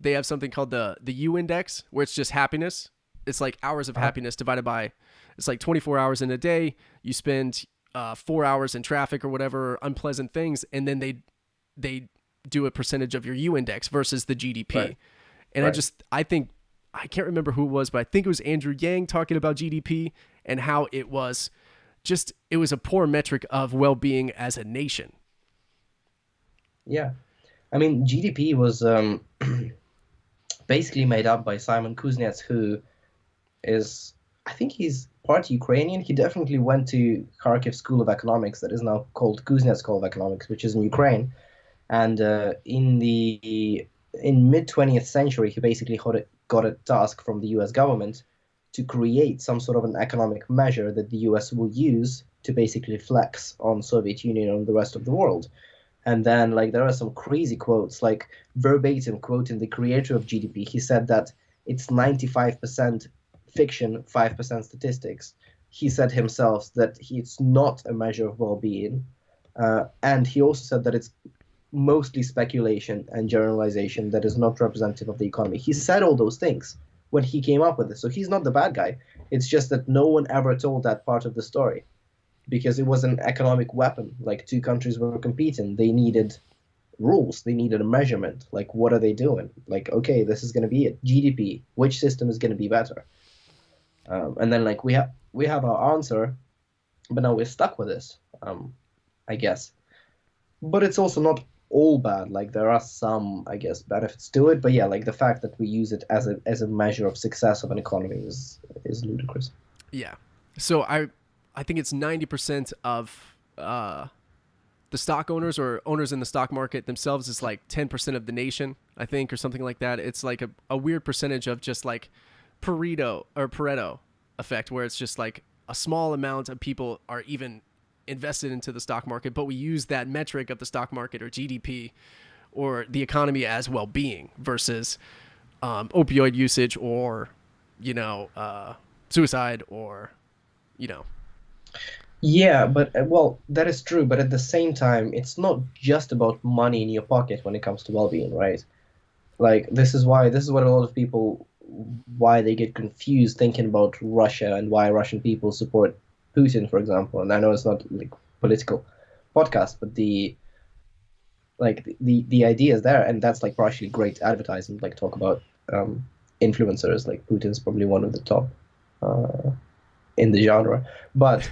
Speaker 1: they have something called the U index where it's just happiness. It's like hours of
Speaker 2: Uh-huh.
Speaker 1: happiness divided by it's like 24 hours in a day. You spend 4 hours in traffic or whatever unpleasant things, and then they do a percentage of your U index versus the
Speaker 2: Right,
Speaker 1: GDP. And
Speaker 2: right.
Speaker 1: I think I can't remember who it was, but I think it was Andrew Yang talking about GDP and how it was a poor metric of well being as a nation.
Speaker 2: Yeah. I mean, GDP was basically made up by Simon Kuznets, who is, I think he's part Ukrainian. He definitely went to Kharkiv School of Economics, that is now called Kuznets School of Economics, which is in Ukraine. And in mid 20th century, he basically got a task from the U.S. government to create some sort of an economic measure that the U.S. will use to basically flex on Soviet Union and the rest of the world. And then like there are some crazy quotes, like verbatim quoting the creator of GDP. He said that it's 95% fiction, 5% statistics. He said himself that it's not a measure of well-being. And he also said that it's mostly speculation and generalization that is not representative of the economy. He said all those things, when he came up with it. So he's not the bad guy. It's just that no one ever told that part of the story because it was an economic weapon. Like two countries were competing, they needed rules, they needed a measurement. Like, what are they doing? Like, okay, this is going to be it. GDP, which system is going to be better? And then like we have our answer, but now we're stuck with this. I guess, but it's also not all bad. Like there are some, I guess, benefits to it. But yeah, like the fact that we use it as a measure of success of an economy is ludicrous.
Speaker 1: Yeah. So I think it's 90% of the stock owners or owners in the stock market themselves is like 10% of the nation, I think, or something like that. It's like a weird percentage of just like Pareto effect, where it's just like a small amount of people are even invested into the stock market, but we use that metric of the stock market or GDP or the economy as well-being versus opioid usage or, suicide or, you know,
Speaker 2: Yeah, but well, that is true. But at the same time, it's not just about money in your pocket when it comes to well-being, right? Like this is what a lot of people why they get confused thinking about Russia and why Russian people support Putin, for example. And I know it's not like political podcast, but the idea is there, and that's like partially great advertising. Like talk about influencers, like Putin's probably one of the top uh, in the genre. But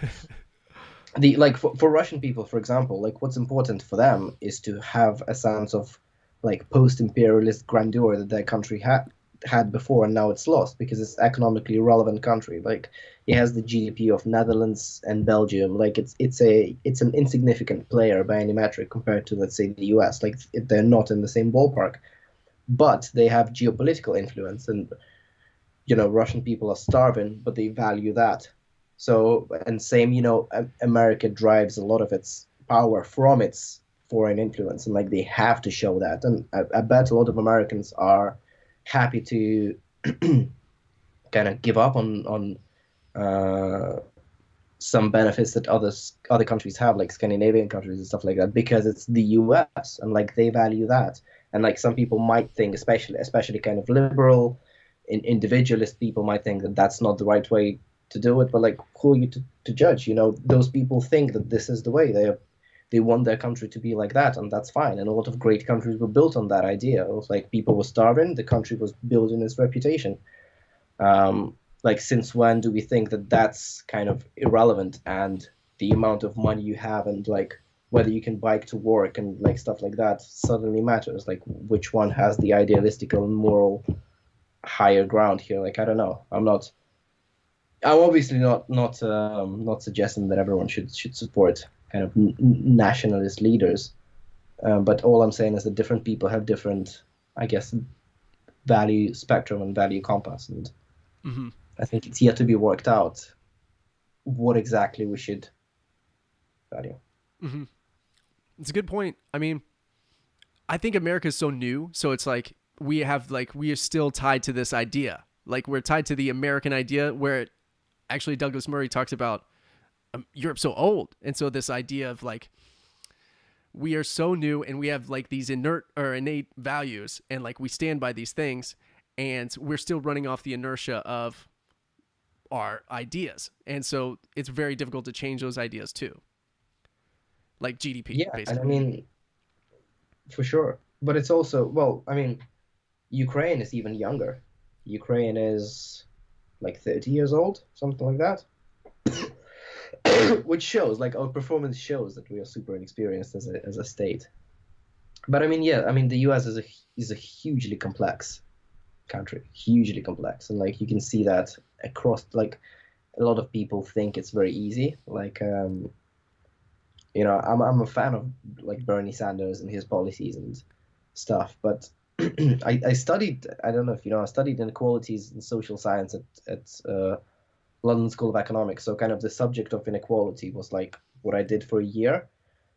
Speaker 2: the like for Russian people, for example, like what's important for them is to have a sense of like post-imperialist grandeur that their country had before, and now it's lost because it's economically irrelevant country. Like it has the GDP of Netherlands and Belgium. Like it's an insignificant player by any metric compared to, let's say, the US. Like they're not in the same ballpark, but they have geopolitical influence, and Russian people are starving, but they value that. So, and same, America drives a lot of its power from its foreign influence, and like they have to show that. And I bet a lot of Americans are happy to kind of give up on uh, some benefits that other countries have, like Scandinavian countries and stuff like that, because it's the U.S. and like they value that. And like some people might think, especially kind of liberal, individualist people might think that that's not the right way to do it. But like, who are you to judge? Those people think that this is the way they want their country to be like that, and that's fine. And a lot of great countries were built on that idea. It was like people were starving, the country was building its reputation. Like, since when do we think that that's kind of irrelevant and the amount of money you have and like whether you can bike to work and like stuff like that suddenly matters? Like, which one has the idealistical and moral higher ground here? Like, I don't know. I'm obviously not suggesting that everyone should support kind of nationalist leaders, but all I'm saying is that different people have different, I guess, value spectrum and value compass, and
Speaker 1: mm-hmm.
Speaker 2: I think it's yet to be worked out what exactly we should value.
Speaker 1: Mm-hmm. It's a good point. I mean, I think America is so new, so it's like we are still tied to this idea. Like we're tied to the American idea, where actually Douglas Murray talks about Europe's so old, and so this idea of like we are so new and we have like these inert or innate values, and like we stand by these things, and we're still running off the inertia of our ideas, and so it's very difficult to change those ideas too, like GDP,
Speaker 2: Yeah, and I
Speaker 1: basically.
Speaker 2: mean, for sure. But it's also, well, I mean, Ukraine is even younger. Ukraine is like 30 years old, something like that. Which shows, like, our performance shows that we are super inexperienced as a state. But I mean, yeah, I mean, the US is a hugely complex country, hugely complex, and like you can see that across, like, a lot of people think it's very easy. Like, I'm a fan of like Bernie Sanders and his policies and stuff, but I studied, I don't know if you know, I studied inequalities in social science at London School of Economics. So kind of the subject of inequality was like what I did for a year.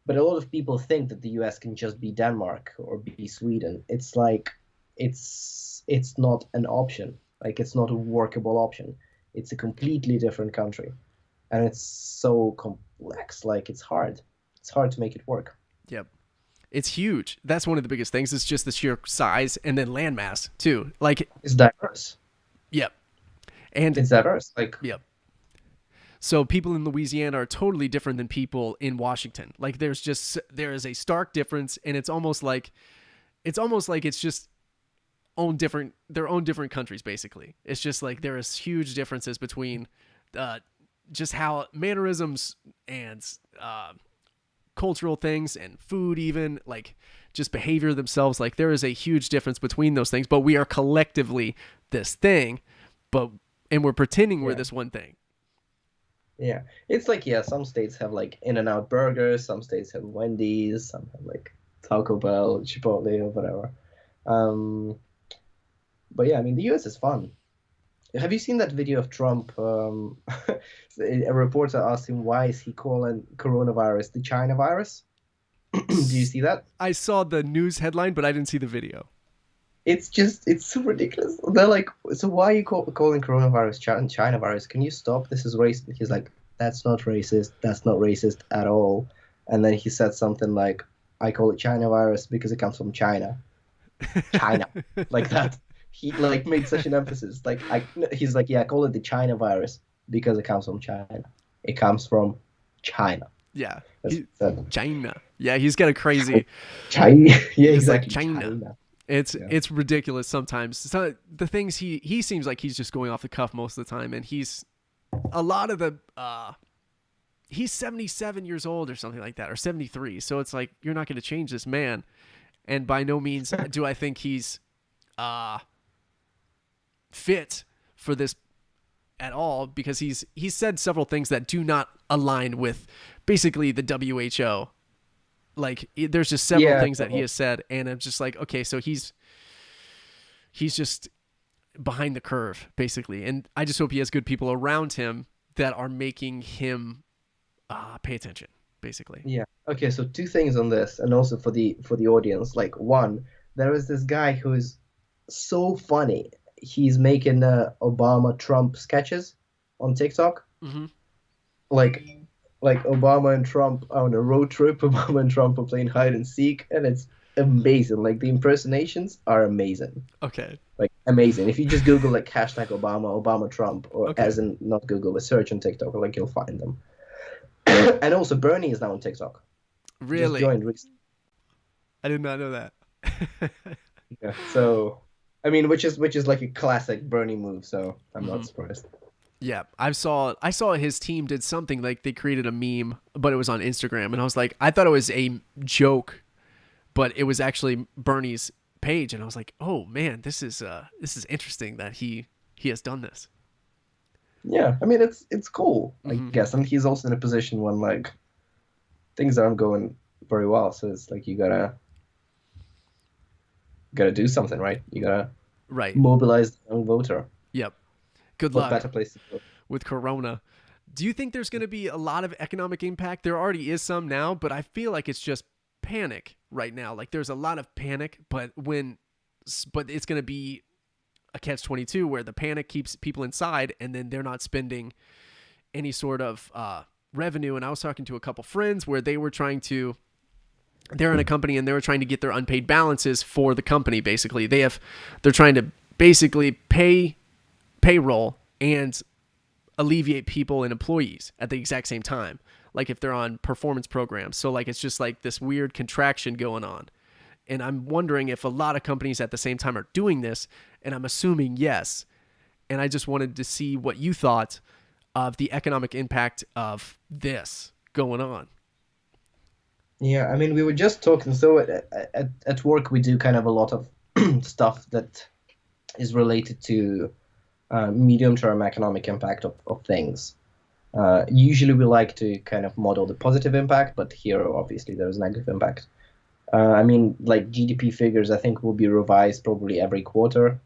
Speaker 2: But a lot of people think that the US can just be Denmark or be Sweden. It's like it's not an option. Like it's not a workable option. It's a completely different country. And it's so complex. Like it's hard. It's hard to make it work.
Speaker 1: Yep. It's huge. That's one of the biggest things. It's just the sheer size and then landmass too. Like
Speaker 2: It's diverse.
Speaker 1: Yep. And
Speaker 2: It's diverse. Like,
Speaker 1: yep. So people in Louisiana are totally different than people in Washington. Like there is a stark difference, and it's almost like it's just own different their own different countries basically. It's just like there is huge differences between uh, just how mannerisms and uh, cultural things and food, even like just behavior themselves. Like there is a huge difference between those things, but we are collectively this thing, but and we're pretending we're
Speaker 2: yeah.
Speaker 1: this one thing.
Speaker 2: Yeah, it's like yeah, some states have like In-N-Out burgers, some states have Wendy's, some have like Taco Bell, Chipotle, or whatever. Um, but yeah, I mean the US is fun. Have you seen that video of Trump? A reporter asked him why is he calling coronavirus the China virus? Do you see that?
Speaker 1: I saw the news headline, but I didn't see the video.
Speaker 2: It's so ridiculous. They're like, so why are you calling coronavirus China virus? Can you stop? This is racist. He's like, that's not racist. That's not racist at all. And then he said something like, I call it China virus because it comes from China. China, like that. He like made such an emphasis. Like he's like, yeah, I call it the China virus because it comes from China. It comes from China.
Speaker 1: Yeah,
Speaker 2: That's what he said.
Speaker 1: China. Yeah, he's got a crazy.
Speaker 2: China. Yeah,
Speaker 1: He's like
Speaker 2: exactly.
Speaker 1: China.
Speaker 2: China.
Speaker 1: It's
Speaker 2: Yeah.
Speaker 1: it's ridiculous sometimes. So the things he seems like he's just going off the cuff most of the time, and he's a lot of the he's 77 years old or something like that, or 73. So it's like you're not going to change this man, and by no means do I think he's uh fit for this at all, because he's said several things that do not align with basically the WHO. Like there's just several
Speaker 2: Yeah.
Speaker 1: things that he has said, and I'm just like, okay, so he's just behind the curve basically, and I just hope he has good people around him that are making him pay attention basically.
Speaker 2: Yeah. Okay, so two things on this, and also for the audience. Like one, there is this guy who is so funny. He's making Obama Trump sketches on TikTok.
Speaker 1: Mm-hmm.
Speaker 2: Like like Obama and Trump on a road trip. Obama and Trump are playing hide and seek, and it's amazing. Like the impersonations are amazing.
Speaker 1: Okay.
Speaker 2: Like amazing. If you just Google like hashtag Obama, Obama Trump, or
Speaker 1: Okay.
Speaker 2: as in not Google, but search on TikTok, like you'll find them. And also Bernie is now on TikTok. Just
Speaker 1: Really?
Speaker 2: joined recently.
Speaker 1: I did not know that.
Speaker 2: Yeah. So, I mean, which is like a classic Bernie move. So I'm
Speaker 1: Mm-hmm.
Speaker 2: not surprised.
Speaker 1: Yeah, I saw his team did something like they created a meme, but it was on Instagram, and I was like, I thought it was a joke, but it was actually Bernie's page, and I was like, oh man, this is interesting that he has done this.
Speaker 2: Yeah. I mean, it's cool, I
Speaker 1: Mm-hmm.
Speaker 2: guess, and he's also in a position when like things aren't going very well. So it's like you gotta do something, right? You gotta
Speaker 1: Right.
Speaker 2: mobilize the young voter.
Speaker 1: Yep. Good
Speaker 2: What
Speaker 1: luck
Speaker 2: better place to go?
Speaker 1: with Corona. Do you think there's going to be a lot of economic impact? There already is some now, but I feel like it's just panic right now. Like there's a lot of panic, but it's going to be a catch 22 where the panic keeps people inside, and then they're not spending any sort of revenue. And I was talking to a couple friends where they're in a company and they were trying to get their unpaid balances for the company. Basically, they're trying to basically pay payroll and alleviate people and employees at the exact same time, like if they're on performance programs. So like it's just like this weird contraction going on, and I'm wondering if a lot of companies at the same time are doing this, and I'm assuming yes. And I just wanted to see what you thought of the economic impact of this going on.
Speaker 2: Yeah, I mean, we were just talking. So at work, we do kind of a lot of stuff that is related to medium-term economic impact of things. Usually, we like to kind of model the positive impact, but here, obviously, there is negative impact. I mean, like GDP figures, I think will be revised probably every quarter.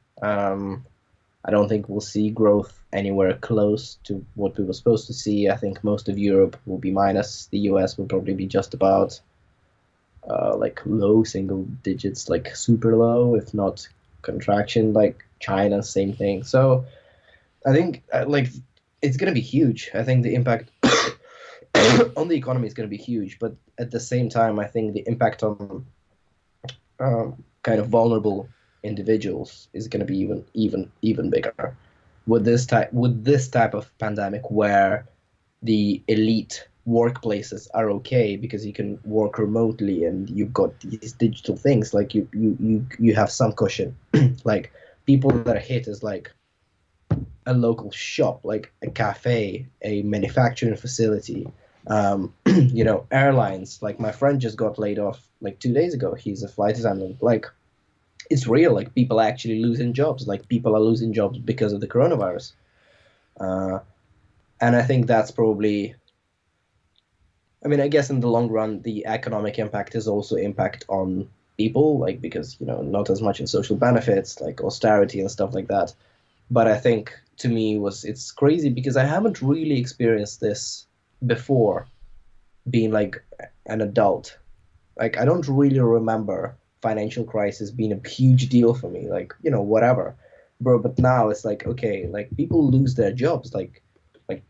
Speaker 2: I don't think we'll see growth anywhere close to what we were supposed to see. I think most of Europe will be minus. The US will probably be just about like low single digits, like super low, if not contraction. Like China, same thing. So I think like it's gonna be huge. I think the impact on the economy is gonna be huge, but at the same time, I think the impact on kind of vulnerable individuals is gonna be even bigger. with this type of pandemic where the elite workplaces are okay because you can work remotely and you've got these digital things, like you have some cushion. Like people that are hit is like a local shop, like a cafe, a manufacturing facility, airlines. Like my friend just got laid off like 2 days ago. He's a flight attendant. Like it's real. Like people are actually losing jobs. Like people are losing jobs because of the coronavirus. Uh, and I think that's probably. I mean, I guess in the long run, the economic impact is also impact on people, like because not as much in social benefits, like austerity and stuff like that. But I think to me was it's crazy because I haven't really experienced this before being like an adult. Like I don't really remember financial crisis being a huge deal for me. Like, whatever. Bro, but now it's like, okay, like people lose their jobs. Like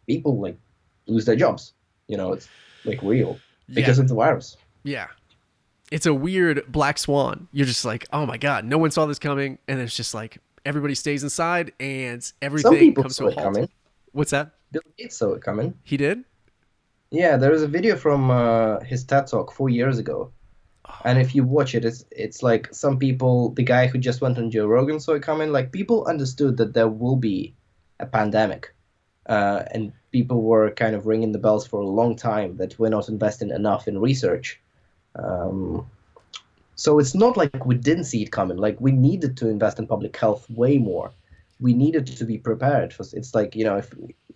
Speaker 2: people like lose their jobs. It's like real
Speaker 1: Yeah.
Speaker 2: because of the virus.
Speaker 1: Yeah. It's a weird black swan. You're just like, oh my God, no one saw this coming. And it's just like everybody stays inside and
Speaker 2: Some
Speaker 1: everything
Speaker 2: people
Speaker 1: comes to
Speaker 2: saw
Speaker 1: a
Speaker 2: it
Speaker 1: halt.
Speaker 2: coming.
Speaker 1: What's that?
Speaker 2: Bill Gates saw it coming.
Speaker 1: He did?
Speaker 2: Yeah, there is a video from his TED Talk 4 years ago. And if you watch it, it's like some people, the guy who just went on Joe Rogan saw it coming. Like people understood that there will be a pandemic, and people were kind of ringing the bells for a long time that we're not investing enough in research. Um, so it's not like we didn't see it coming. Like we needed to invest in public health way more. We needed to be prepared for. It's like if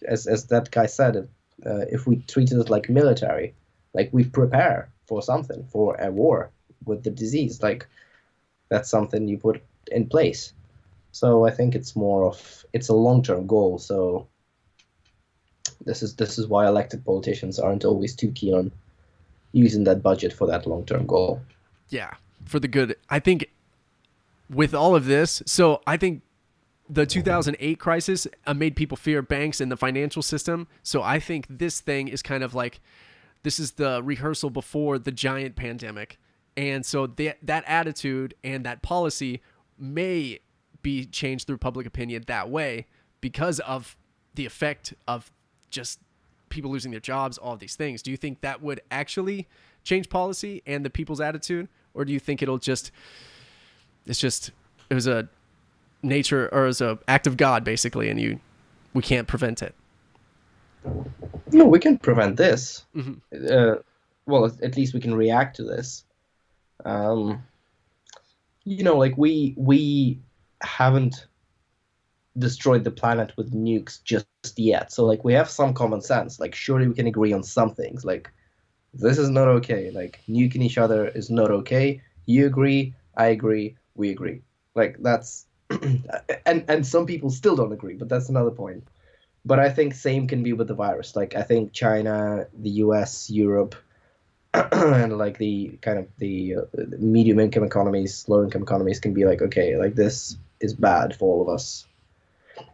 Speaker 2: as that guy said, if we treated it like military, like we prepare for something, for a war with the disease, like that's something you put in place. So I think it's a long-term goal. So this is why elected politicians aren't always too keen on using that budget for that long-term goal.
Speaker 1: Yeah. For the good. I think with all of this, so I think the 2008 crisis made people fear banks and the financial system. So I think this thing is kind of like this is the rehearsal before the giant pandemic. And so that attitude and that policy may be changed through public opinion that way because of the effect of just people losing their jobs, all of these things. Do you think that would actually change policy and the people's attitude? Or do you think it was a nature or as a act of God basically, and we can't prevent it?
Speaker 2: No, we can prevent this.
Speaker 1: Mm-hmm.
Speaker 2: Well, at least we can react to this. Um, like we haven't destroyed the planet with nukes just yet. So like we have some common sense. Like surely we can agree on some things. Like this is not okay. Like nuking each other is not okay. You agree, I agree, we agree. Like that's and some people still don't agree, but that's another point. But I think same can be with the virus. Like I think China, the US, Europe, and like the kind of the medium income economies, low income economies can be like, okay, like this is bad for all of us.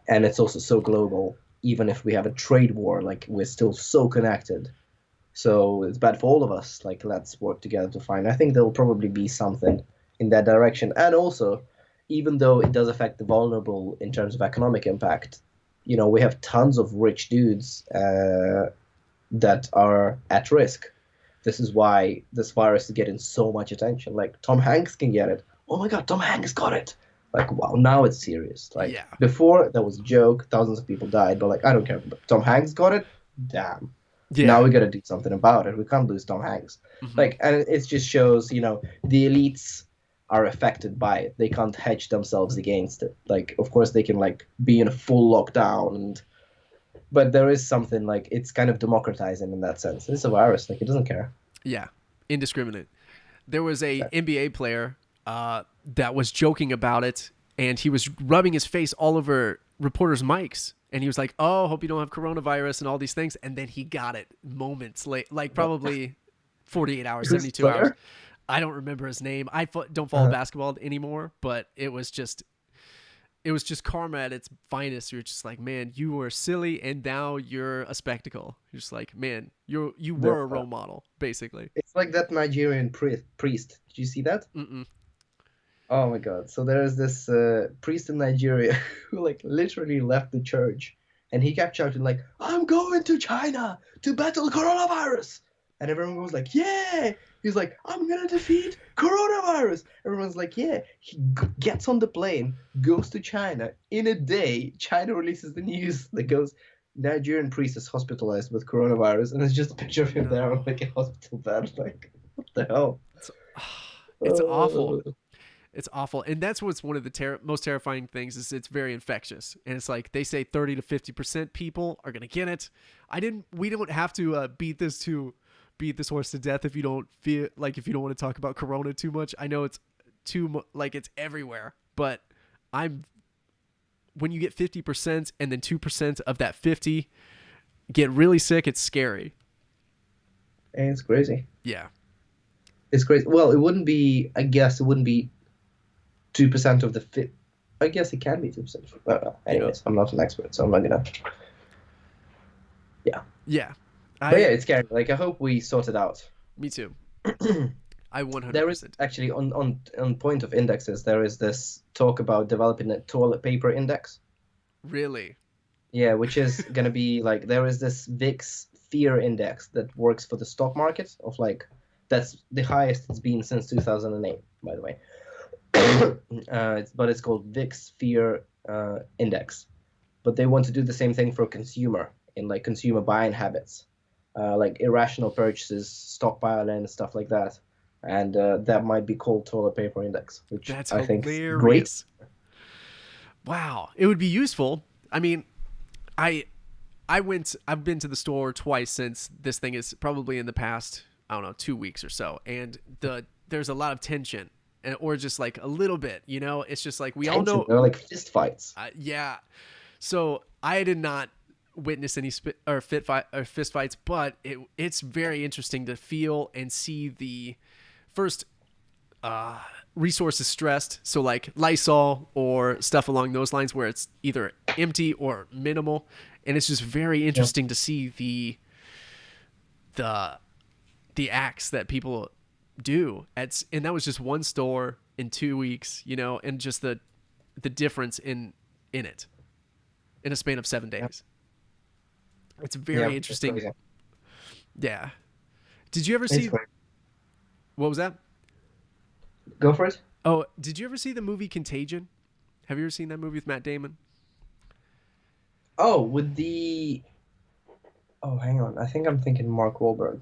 Speaker 2: And it's also so global. Even if we have a trade war, like we're still so connected. So it's bad for all of us. Like let's work together to find. I think there'll probably be something in that direction. And also, even though it does affect the vulnerable in terms of economic impact, we have tons of rich dudes that are at risk. This is why this virus is getting so much attention. Like Tom Hanks can get it. Oh my God, Tom Hanks got it. Like wow, now it's serious. Like
Speaker 1: Yeah.
Speaker 2: before, that was a joke. Thousands of people died, but like I don't care. But Tom Hanks got it. Damn.
Speaker 1: Yeah.
Speaker 2: Now we got to do something about it. We can't lose Tom Hanks.
Speaker 1: Mm-hmm.
Speaker 2: Like, and it just shows, the elites are affected by it. They can't hedge themselves against it. Like, of course, they can like be in a full lockdown, but there is something like it's kind of democratizing in that sense. It's a virus. Like, it doesn't care.
Speaker 1: Yeah. Indiscriminate. There was a NBA player that was joking about it, and he was rubbing his face all over reporters' mics, and he was like, "Oh, hope you don't have coronavirus and all these things." And then he got it moments late, like probably 48 hours,
Speaker 2: Who's the
Speaker 1: 72 hours.
Speaker 2: player?
Speaker 1: I don't remember his name. I don't follow
Speaker 2: Uh,
Speaker 1: basketball anymore, but it was just karma at its finest. You're just like, man, you were silly, and now you're a spectacle. You're just like, man, you
Speaker 2: the,
Speaker 1: were a role model, basically.
Speaker 2: it's like that Nigerian priest. Did you see that?
Speaker 1: Mm-mm.
Speaker 2: Oh my God. So there is this priest in Nigeria who like literally left the church and he kept shouting like, "I'm going to China to battle coronavirus." And everyone was like, "Yeah." He's like, "I'm gonna defeat coronavirus." Everyone's like, "Yeah." He gets on the plane, goes to China. In a day, China releases the news that goes, Nigerian priest is hospitalized with coronavirus, and it's just a picture of him there on
Speaker 1: No.
Speaker 2: like a hospital bed. Like, what the hell?
Speaker 1: It's it's awful.
Speaker 2: Uh,
Speaker 1: It's awful. And that's what's one of the most terrifying things is it's very infectious. And it's like they say 30 to 50% people are going to get it. We don't have to beat this horse to death if you don't feel like if you don't want to talk about corona too much. I know it's like it's everywhere, but I'm when you get 50% and then 2% of that 50 get really sick, it's scary.
Speaker 2: it's crazy.
Speaker 1: Yeah.
Speaker 2: It's crazy. Well, it wouldn't be. I guess it wouldn't be 2% of the fit. I guess it can be 2%.
Speaker 1: Yeah.
Speaker 2: Anyways, I'm not an expert, so I'm not gonna. Yeah,
Speaker 1: Yeah.
Speaker 2: but yeah,
Speaker 1: I
Speaker 2: it's scary. Like I hope we sort it out.
Speaker 1: Me too. I
Speaker 2: There is
Speaker 1: 100%.
Speaker 2: actually on point of indexes. There is this talk about developing a toilet paper index.
Speaker 1: Really?
Speaker 2: Yeah, which is gonna be like there is this VIX fear index that works for the stock market of like that's the highest it's been since 2008, by the way. But it's called VIX Fear Index. But they want to do the same thing for consumer in like consumer buying habits, like irrational purchases, stockpiling, and stuff like that. And that might be called toilet paper index, which
Speaker 1: That's
Speaker 2: I think is great.
Speaker 1: hilarious. Wow. It would be useful. I mean, I I've been to the store twice since this thing is probably in the past, I don't know, 2 weeks or so. And there's a lot of tension or just like a little bit, it's just like we all
Speaker 2: Tension,
Speaker 1: know.
Speaker 2: they're like fist fights.
Speaker 1: Yeah. So I did not witness any fist fights, but it's very interesting to feel and see the first uh, resources stressed. So like Lysol or stuff along those lines, where it's either empty or minimal, and it's just very
Speaker 2: Yeah.
Speaker 1: interesting to see the the acts that people do. And that was just one store in 2 weeks, and just the difference in it in a span of 7 days. It's
Speaker 2: Yeah,
Speaker 1: very
Speaker 2: it's
Speaker 1: interesting.
Speaker 2: crazy.
Speaker 1: Yeah. Did you ever
Speaker 2: It's
Speaker 1: see
Speaker 2: crazy.
Speaker 1: what was that?
Speaker 2: Go for it.
Speaker 1: Oh, did you ever see the movie Contagion? Have you ever seen that movie with Matt Damon?
Speaker 2: Oh, with the. Oh, hang on. I think I'm thinking Mark Wahlberg.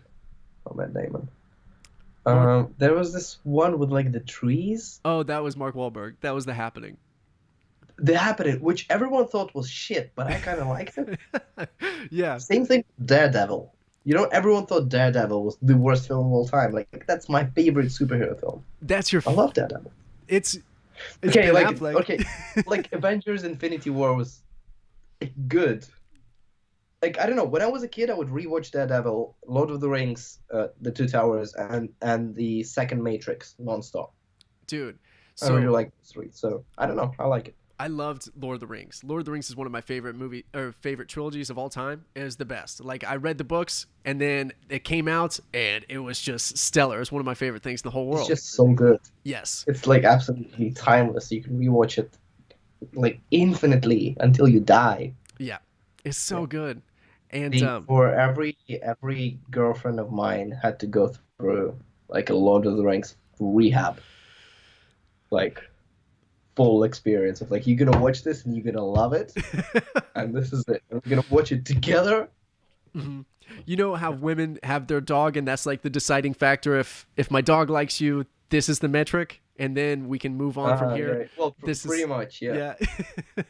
Speaker 2: Oh, Matt Damon.
Speaker 1: Mark.
Speaker 2: There was this one with like the trees.
Speaker 1: Oh, that was Mark Wahlberg. That was The Happening.
Speaker 2: The Happening, which everyone thought was shit, but I kind of liked it.
Speaker 1: Yeah,
Speaker 2: Same thing with Daredevil. Everyone thought Daredevil was the worst film of all time. Like that's my favorite superhero film.
Speaker 1: that's your.
Speaker 2: I love Daredevil.
Speaker 1: It's
Speaker 2: Okay,
Speaker 1: Ben
Speaker 2: like
Speaker 1: Affleck.
Speaker 2: okay, like Avengers: Infinity War was good. Like I don't know, when I was a kid, I would rewatch Daredevil, Lord of the Rings, The Two Towers, and the second Matrix nonstop.
Speaker 1: Dude.
Speaker 2: I really
Speaker 1: So
Speaker 2: like those three, so I don't know, I like it.
Speaker 1: I loved Lord of the Rings. Lord of the Rings is one of my favorite favorite trilogies of all time. It is the best. Like I read the books and then it came out and it was just stellar. It's one of my favorite things in the whole
Speaker 2: It's
Speaker 1: world.
Speaker 2: just so good.
Speaker 1: Yes.
Speaker 2: It's like absolutely timeless. You can rewatch it like infinitely until you die.
Speaker 1: Yeah. It's
Speaker 2: Yeah.
Speaker 1: so good. And
Speaker 2: The for every girlfriend of mine had to go through like a Lord of the Rings rehab, like full experience of like you're gonna watch this and you're gonna love it, and this is it. We're gonna watch it together.
Speaker 1: Mhm. You know how women have their dog and that's like the deciding factor. If my dog likes you, this is the metric and then we can move on from here.
Speaker 2: Yeah. Well,
Speaker 1: This
Speaker 2: pretty
Speaker 1: is
Speaker 2: much, yeah.
Speaker 1: yeah.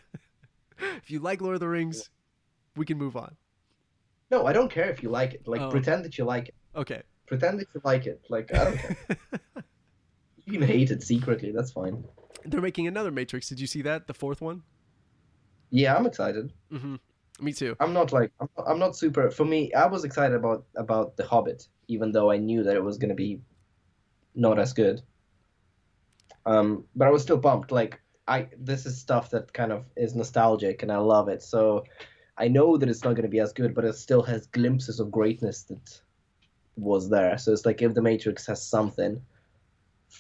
Speaker 1: If you like Lord of the Rings, we can move on.
Speaker 2: No, I don't care if you like it. Like,
Speaker 1: Oh,
Speaker 2: pretend that you like it.
Speaker 1: okay.
Speaker 2: Pretend that you like it. Like, I don't care. You can hate it secretly. That's fine.
Speaker 1: They're making another Matrix. Did you see that? The fourth one?
Speaker 2: Yeah, I'm excited.
Speaker 1: Hmm. Me too.
Speaker 2: I'm not super. For me, I was excited about The Hobbit, even though I knew that it was gonna be not as good. But I was still pumped. Like, this is stuff that kind of is nostalgic, and I love it. So I know that it's not gonna be as good, but it still has glimpses of greatness that was there. So it's like if The Matrix has something,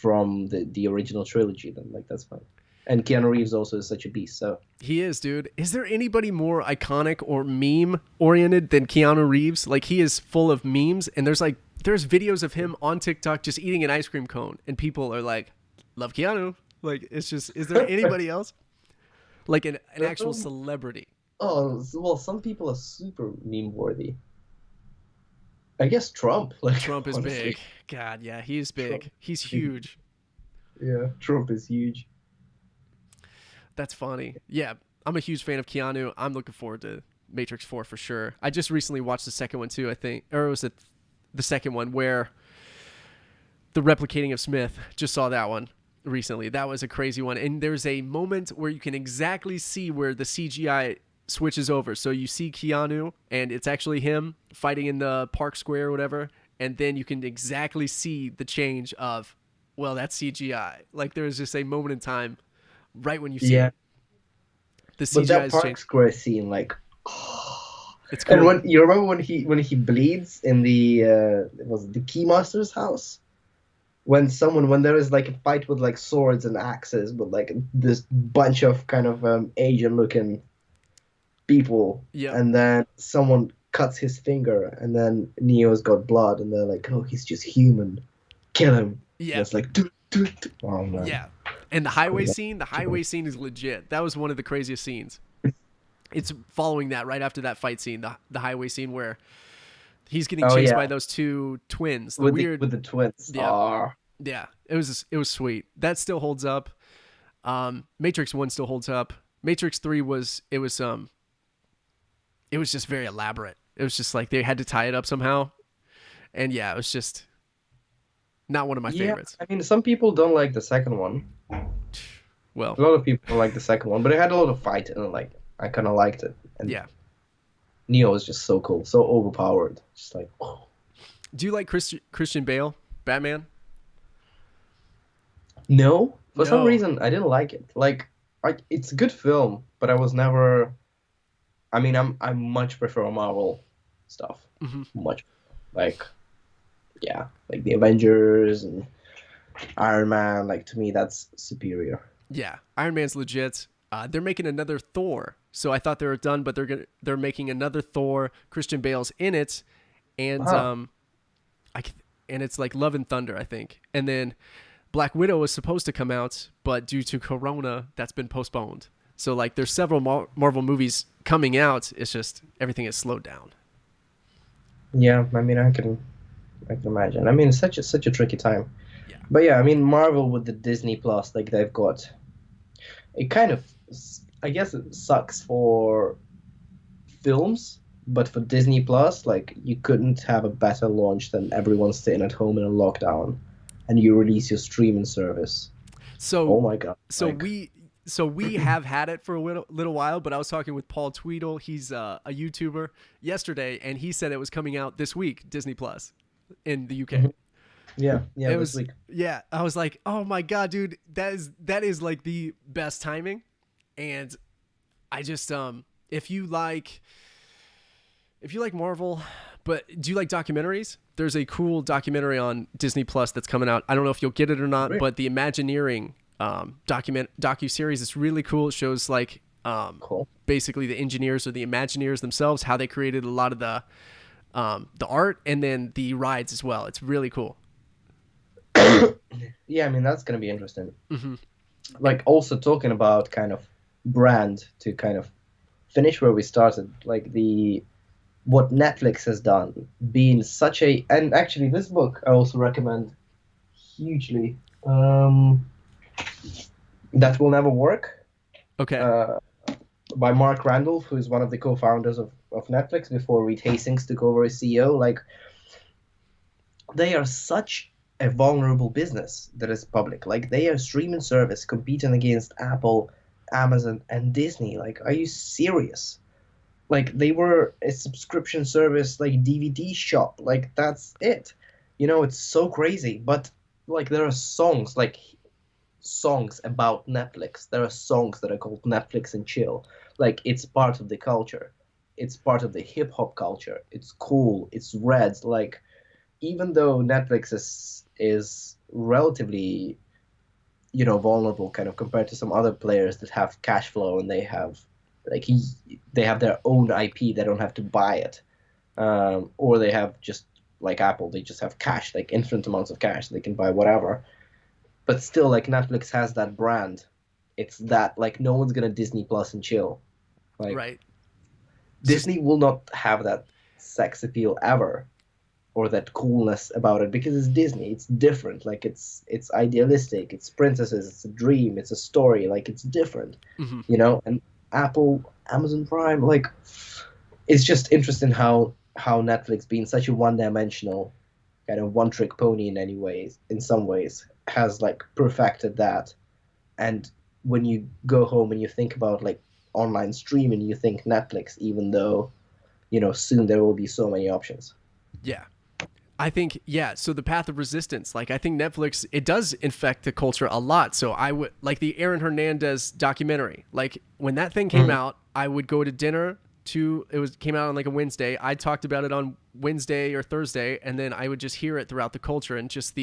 Speaker 2: from the original trilogy, then like that's fine. And Keanu Reeves also is such a beast, so
Speaker 1: He is, dude. Is there anybody more iconic or meme oriented than Keanu Reeves? Like he is full of memes, and there's videos of him on TikTok just eating an ice cream cone, and people are like, "Love Keanu." Like it's just, is there anybody else like an actual
Speaker 2: Um,
Speaker 1: celebrity?
Speaker 2: well, some people are super meme worthy. I guess Trump, like
Speaker 1: Trump is big.
Speaker 2: honestly,
Speaker 1: God, yeah, he's
Speaker 2: Trump.
Speaker 1: big. He's huge.
Speaker 2: Yeah, Trump is huge.
Speaker 1: That's funny. Yeah, I'm a huge fan of Keanu. I'm looking forward to Matrix 4 for sure. I just recently watched the second one too, I think. Or was it the second one where the replicating of Smith? Just saw that one recently. That was a crazy one. And there's a moment where you can exactly see where the CGI switches over. So you see Keanu and it's actually him fighting in the park square or whatever. And then you can exactly see the change of, well, that's CGI. Like there's just a moment in time right when you see
Speaker 2: Yeah,
Speaker 1: it. The
Speaker 2: but
Speaker 1: CGI
Speaker 2: that
Speaker 1: has
Speaker 2: Park
Speaker 1: changed.
Speaker 2: Square scene, like,
Speaker 1: It's
Speaker 2: and
Speaker 1: cool.
Speaker 2: when you remember when he bleeds in the was it the Keymaster's house? When there is like a fight with like swords and axes with like this bunch of kind of Asian looking people,
Speaker 1: Yep.
Speaker 2: and then someone cuts his finger, and then Neo's got blood, and they're like, "Oh, he's just human, kill him." And
Speaker 1: Yeah.
Speaker 2: it's like, oh man,
Speaker 1: Yeah. And the
Speaker 2: cool.
Speaker 1: highway scene is legit. That was one of the craziest scenes. It's following that right after that fight scene, the highway scene where he's getting
Speaker 2: Oh
Speaker 1: chased by
Speaker 2: yeah,
Speaker 1: those two twins. The
Speaker 2: with
Speaker 1: weird,
Speaker 2: the twins.
Speaker 1: yeah,
Speaker 2: Ah,
Speaker 1: yeah. It was sweet. That still holds up. Matrix 1 still holds up. Matrix 3 it was just very elaborate. It was just like they had to tie it up somehow. And yeah, it was just not one of my
Speaker 2: yeah.
Speaker 1: favorites.
Speaker 2: I mean, some people don't like the second one.
Speaker 1: Well,
Speaker 2: A lot of people don't like the second one, but it had a lot of fight, and like I kind of liked it. And
Speaker 1: yeah.
Speaker 2: Neo was just so cool, so overpowered. Just like, oh.
Speaker 1: Do you like Christian Bale, Batman?
Speaker 2: No, for some
Speaker 1: No.
Speaker 2: reason I didn't like it. Like, it's a good film, but I was never. I mean, I much prefer Marvel stuff.
Speaker 1: Hmm.
Speaker 2: Much like, yeah, like the Avengers and Iron Man. Like to me, that's superior.
Speaker 1: Yeah, Iron Man's legit. They're making another Thor, so I thought they were done, but they're making another Thor. Christian Bale's in it, and
Speaker 2: Wow.
Speaker 1: I and it's like Love and Thunder, I think. And then Black Widow was supposed to come out, but due to Corona, that's been postponed. So like, there's several Marvel movies coming out. It's just everything is slowed down.
Speaker 2: Yeah, I mean, I can imagine. I mean, it's such a tricky time.
Speaker 1: Yeah,
Speaker 2: But yeah, I mean, Marvel with the Disney Plus, like they've got it kind of, I guess it sucks for films, but for Disney Plus, like you couldn't have a better launch than everyone staying at home in a lockdown, and you release your streaming service.
Speaker 1: so
Speaker 2: Oh my God,
Speaker 1: so
Speaker 2: like
Speaker 1: we so we have had it for a little while, but I was talking with Paul Tweedle. He's a YouTuber yesterday, and he said it was coming out this week, Disney Plus, in the UK.
Speaker 2: Mhm. Yeah, yeah,
Speaker 1: It
Speaker 2: this
Speaker 1: was,
Speaker 2: week.
Speaker 1: yeah. I was like, oh my god, dude, that is like the best timing, and I just if you like Marvel, but do you like documentaries? There's a cool documentary on Disney Plus that's coming out. I don't know if you'll get it or not,
Speaker 2: Great.
Speaker 1: but the Imagineering docu series is really cool. It shows like
Speaker 2: Cool.
Speaker 1: basically the engineers or the Imagineers themselves, how they created a lot of the art and then the rides as well. It's really cool.
Speaker 2: Yeah, I mean that's gonna be interesting.
Speaker 1: Hmm.
Speaker 2: Like also talking about kind of brand to kind of finish where we started, like the what Netflix has done, being such a and actually this book I also recommend hugely. That Will Never Work,
Speaker 1: Okay.
Speaker 2: uh, by Mark Randolph, who is one of the co-founders of Netflix before Reed Hastings took over as CEO. Like they are such a vulnerable business that is public. Like they are a streaming service competing against Apple, Amazon, and Disney. Like, are you serious? Like they were a subscription service, like DVD shop. Like that's it. It's so crazy. But like there are songs about Netflix. There are songs that are called Netflix and chill. Like it's part of the culture. It's part of the hip hop culture. It's cool. It's red. Like even though Netflix is relatively, vulnerable kind of compared to some other players that have cash flow and like they have their own IP. They don't have to buy it, or they have just like Apple. They just have cash, like infinite amounts of cash. They can buy whatever. But still, like Netflix has that brand. It's that like no one's gonna Disney Plus and chill. Like
Speaker 1: Right. So,
Speaker 2: Disney will not have that sex appeal ever or that coolness about it because it's Disney. It's different. Like it's idealistic. It's princesses. It's a dream. It's a story. Like it's different,
Speaker 1: mhm.
Speaker 2: And Apple, Amazon Prime, like it's just interesting how Netflix, being such a one-dimensional kind of one-trick pony in some ways, has like perfected that. And when you go home and you think about like online streaming, you think Netflix, even though soon there will be so many options.
Speaker 1: Yeah. I think, yeah, so the path of resistance, like I think Netflix, it does infect the culture a lot. So I would like the Aaron Hernandez documentary. Like when that thing came
Speaker 2: Mhm.
Speaker 1: out, I would go to dinner came out on like a Wednesday. I talked about it on Wednesday or Thursday, and then I would just hear it throughout the culture and just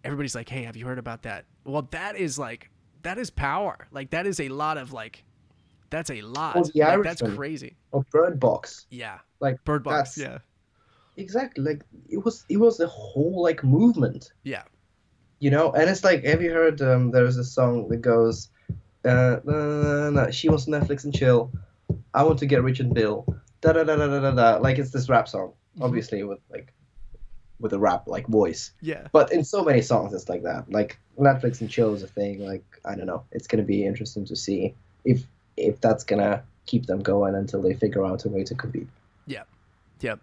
Speaker 1: everybody's like, "Hey, have you heard about that?" Well, that is power. Like that is a lot of like that's a
Speaker 2: Or
Speaker 1: lot.
Speaker 2: The
Speaker 1: Like that's
Speaker 2: Irishman,
Speaker 1: crazy.
Speaker 2: or Bird Box.
Speaker 1: Yeah.
Speaker 2: Like
Speaker 1: Bird Box,
Speaker 2: that's
Speaker 1: yeah.
Speaker 2: exactly like it was a whole like movement,
Speaker 1: Yeah.
Speaker 2: And it's like, have you heard there's a song that goes na, na, na, she wants Netflix and chill. I want to get rich and bill. Da da da da da da da. Like it's this rap song,
Speaker 1: Mhm.
Speaker 2: obviously with a rap like voice.
Speaker 1: Yeah.
Speaker 2: But in so many songs it's like that. Like Netflix and chill is a thing. Like I don't know. It's gonna be interesting to see if that's gonna keep them going until they figure out a way to compete.
Speaker 1: Yeah. Yeah.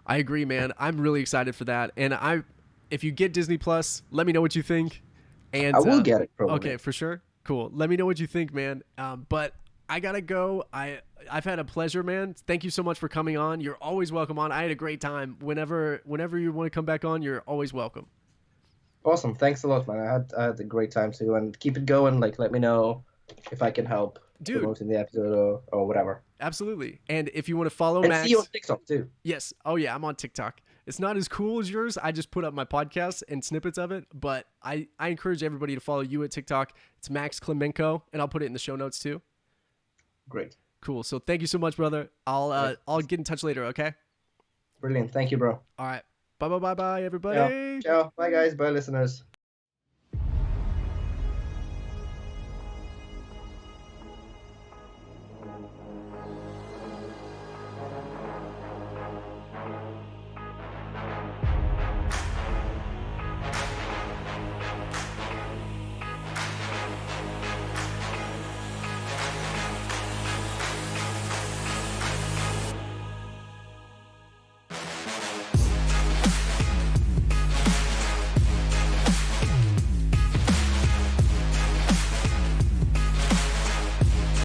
Speaker 1: I agree, man. I'm really excited for that. And if you get Disney Plus, let me know what you think.
Speaker 2: I
Speaker 1: And
Speaker 2: will get it
Speaker 1: okay,
Speaker 2: probably.
Speaker 1: for sure. Cool. Let me know what you think, man. But I gotta go. I've had a pleasure, man. Thank you so much for coming on. You're always welcome on. I had a great time. Whenever you want to come back on, you're always welcome.
Speaker 2: Awesome. Thanks a lot, man. I had a great time too, and keep it going. Like, let me know if I can help
Speaker 1: Dude,
Speaker 2: promoting the episode or whatever.
Speaker 1: absolutely. And if you want to follow
Speaker 2: And see you on
Speaker 1: Max,
Speaker 2: TikTok too.
Speaker 1: yes. Oh yeah, I'm on TikTok. It's not as cool as yours. I just put up my podcast and snippets of it, but I encourage everybody to follow you at TikTok. It's Max Klymenko, and I'll put it in the show notes too.
Speaker 2: Great.
Speaker 1: Cool. So thank you so much, brother.
Speaker 2: Right.
Speaker 1: I'll get in touch later, okay?
Speaker 2: Brilliant. Thank you, bro.
Speaker 1: All right. Bye bye bye bye
Speaker 2: Ciao.
Speaker 1: everybody.
Speaker 2: Ciao. Bye, guys. Bye, listeners.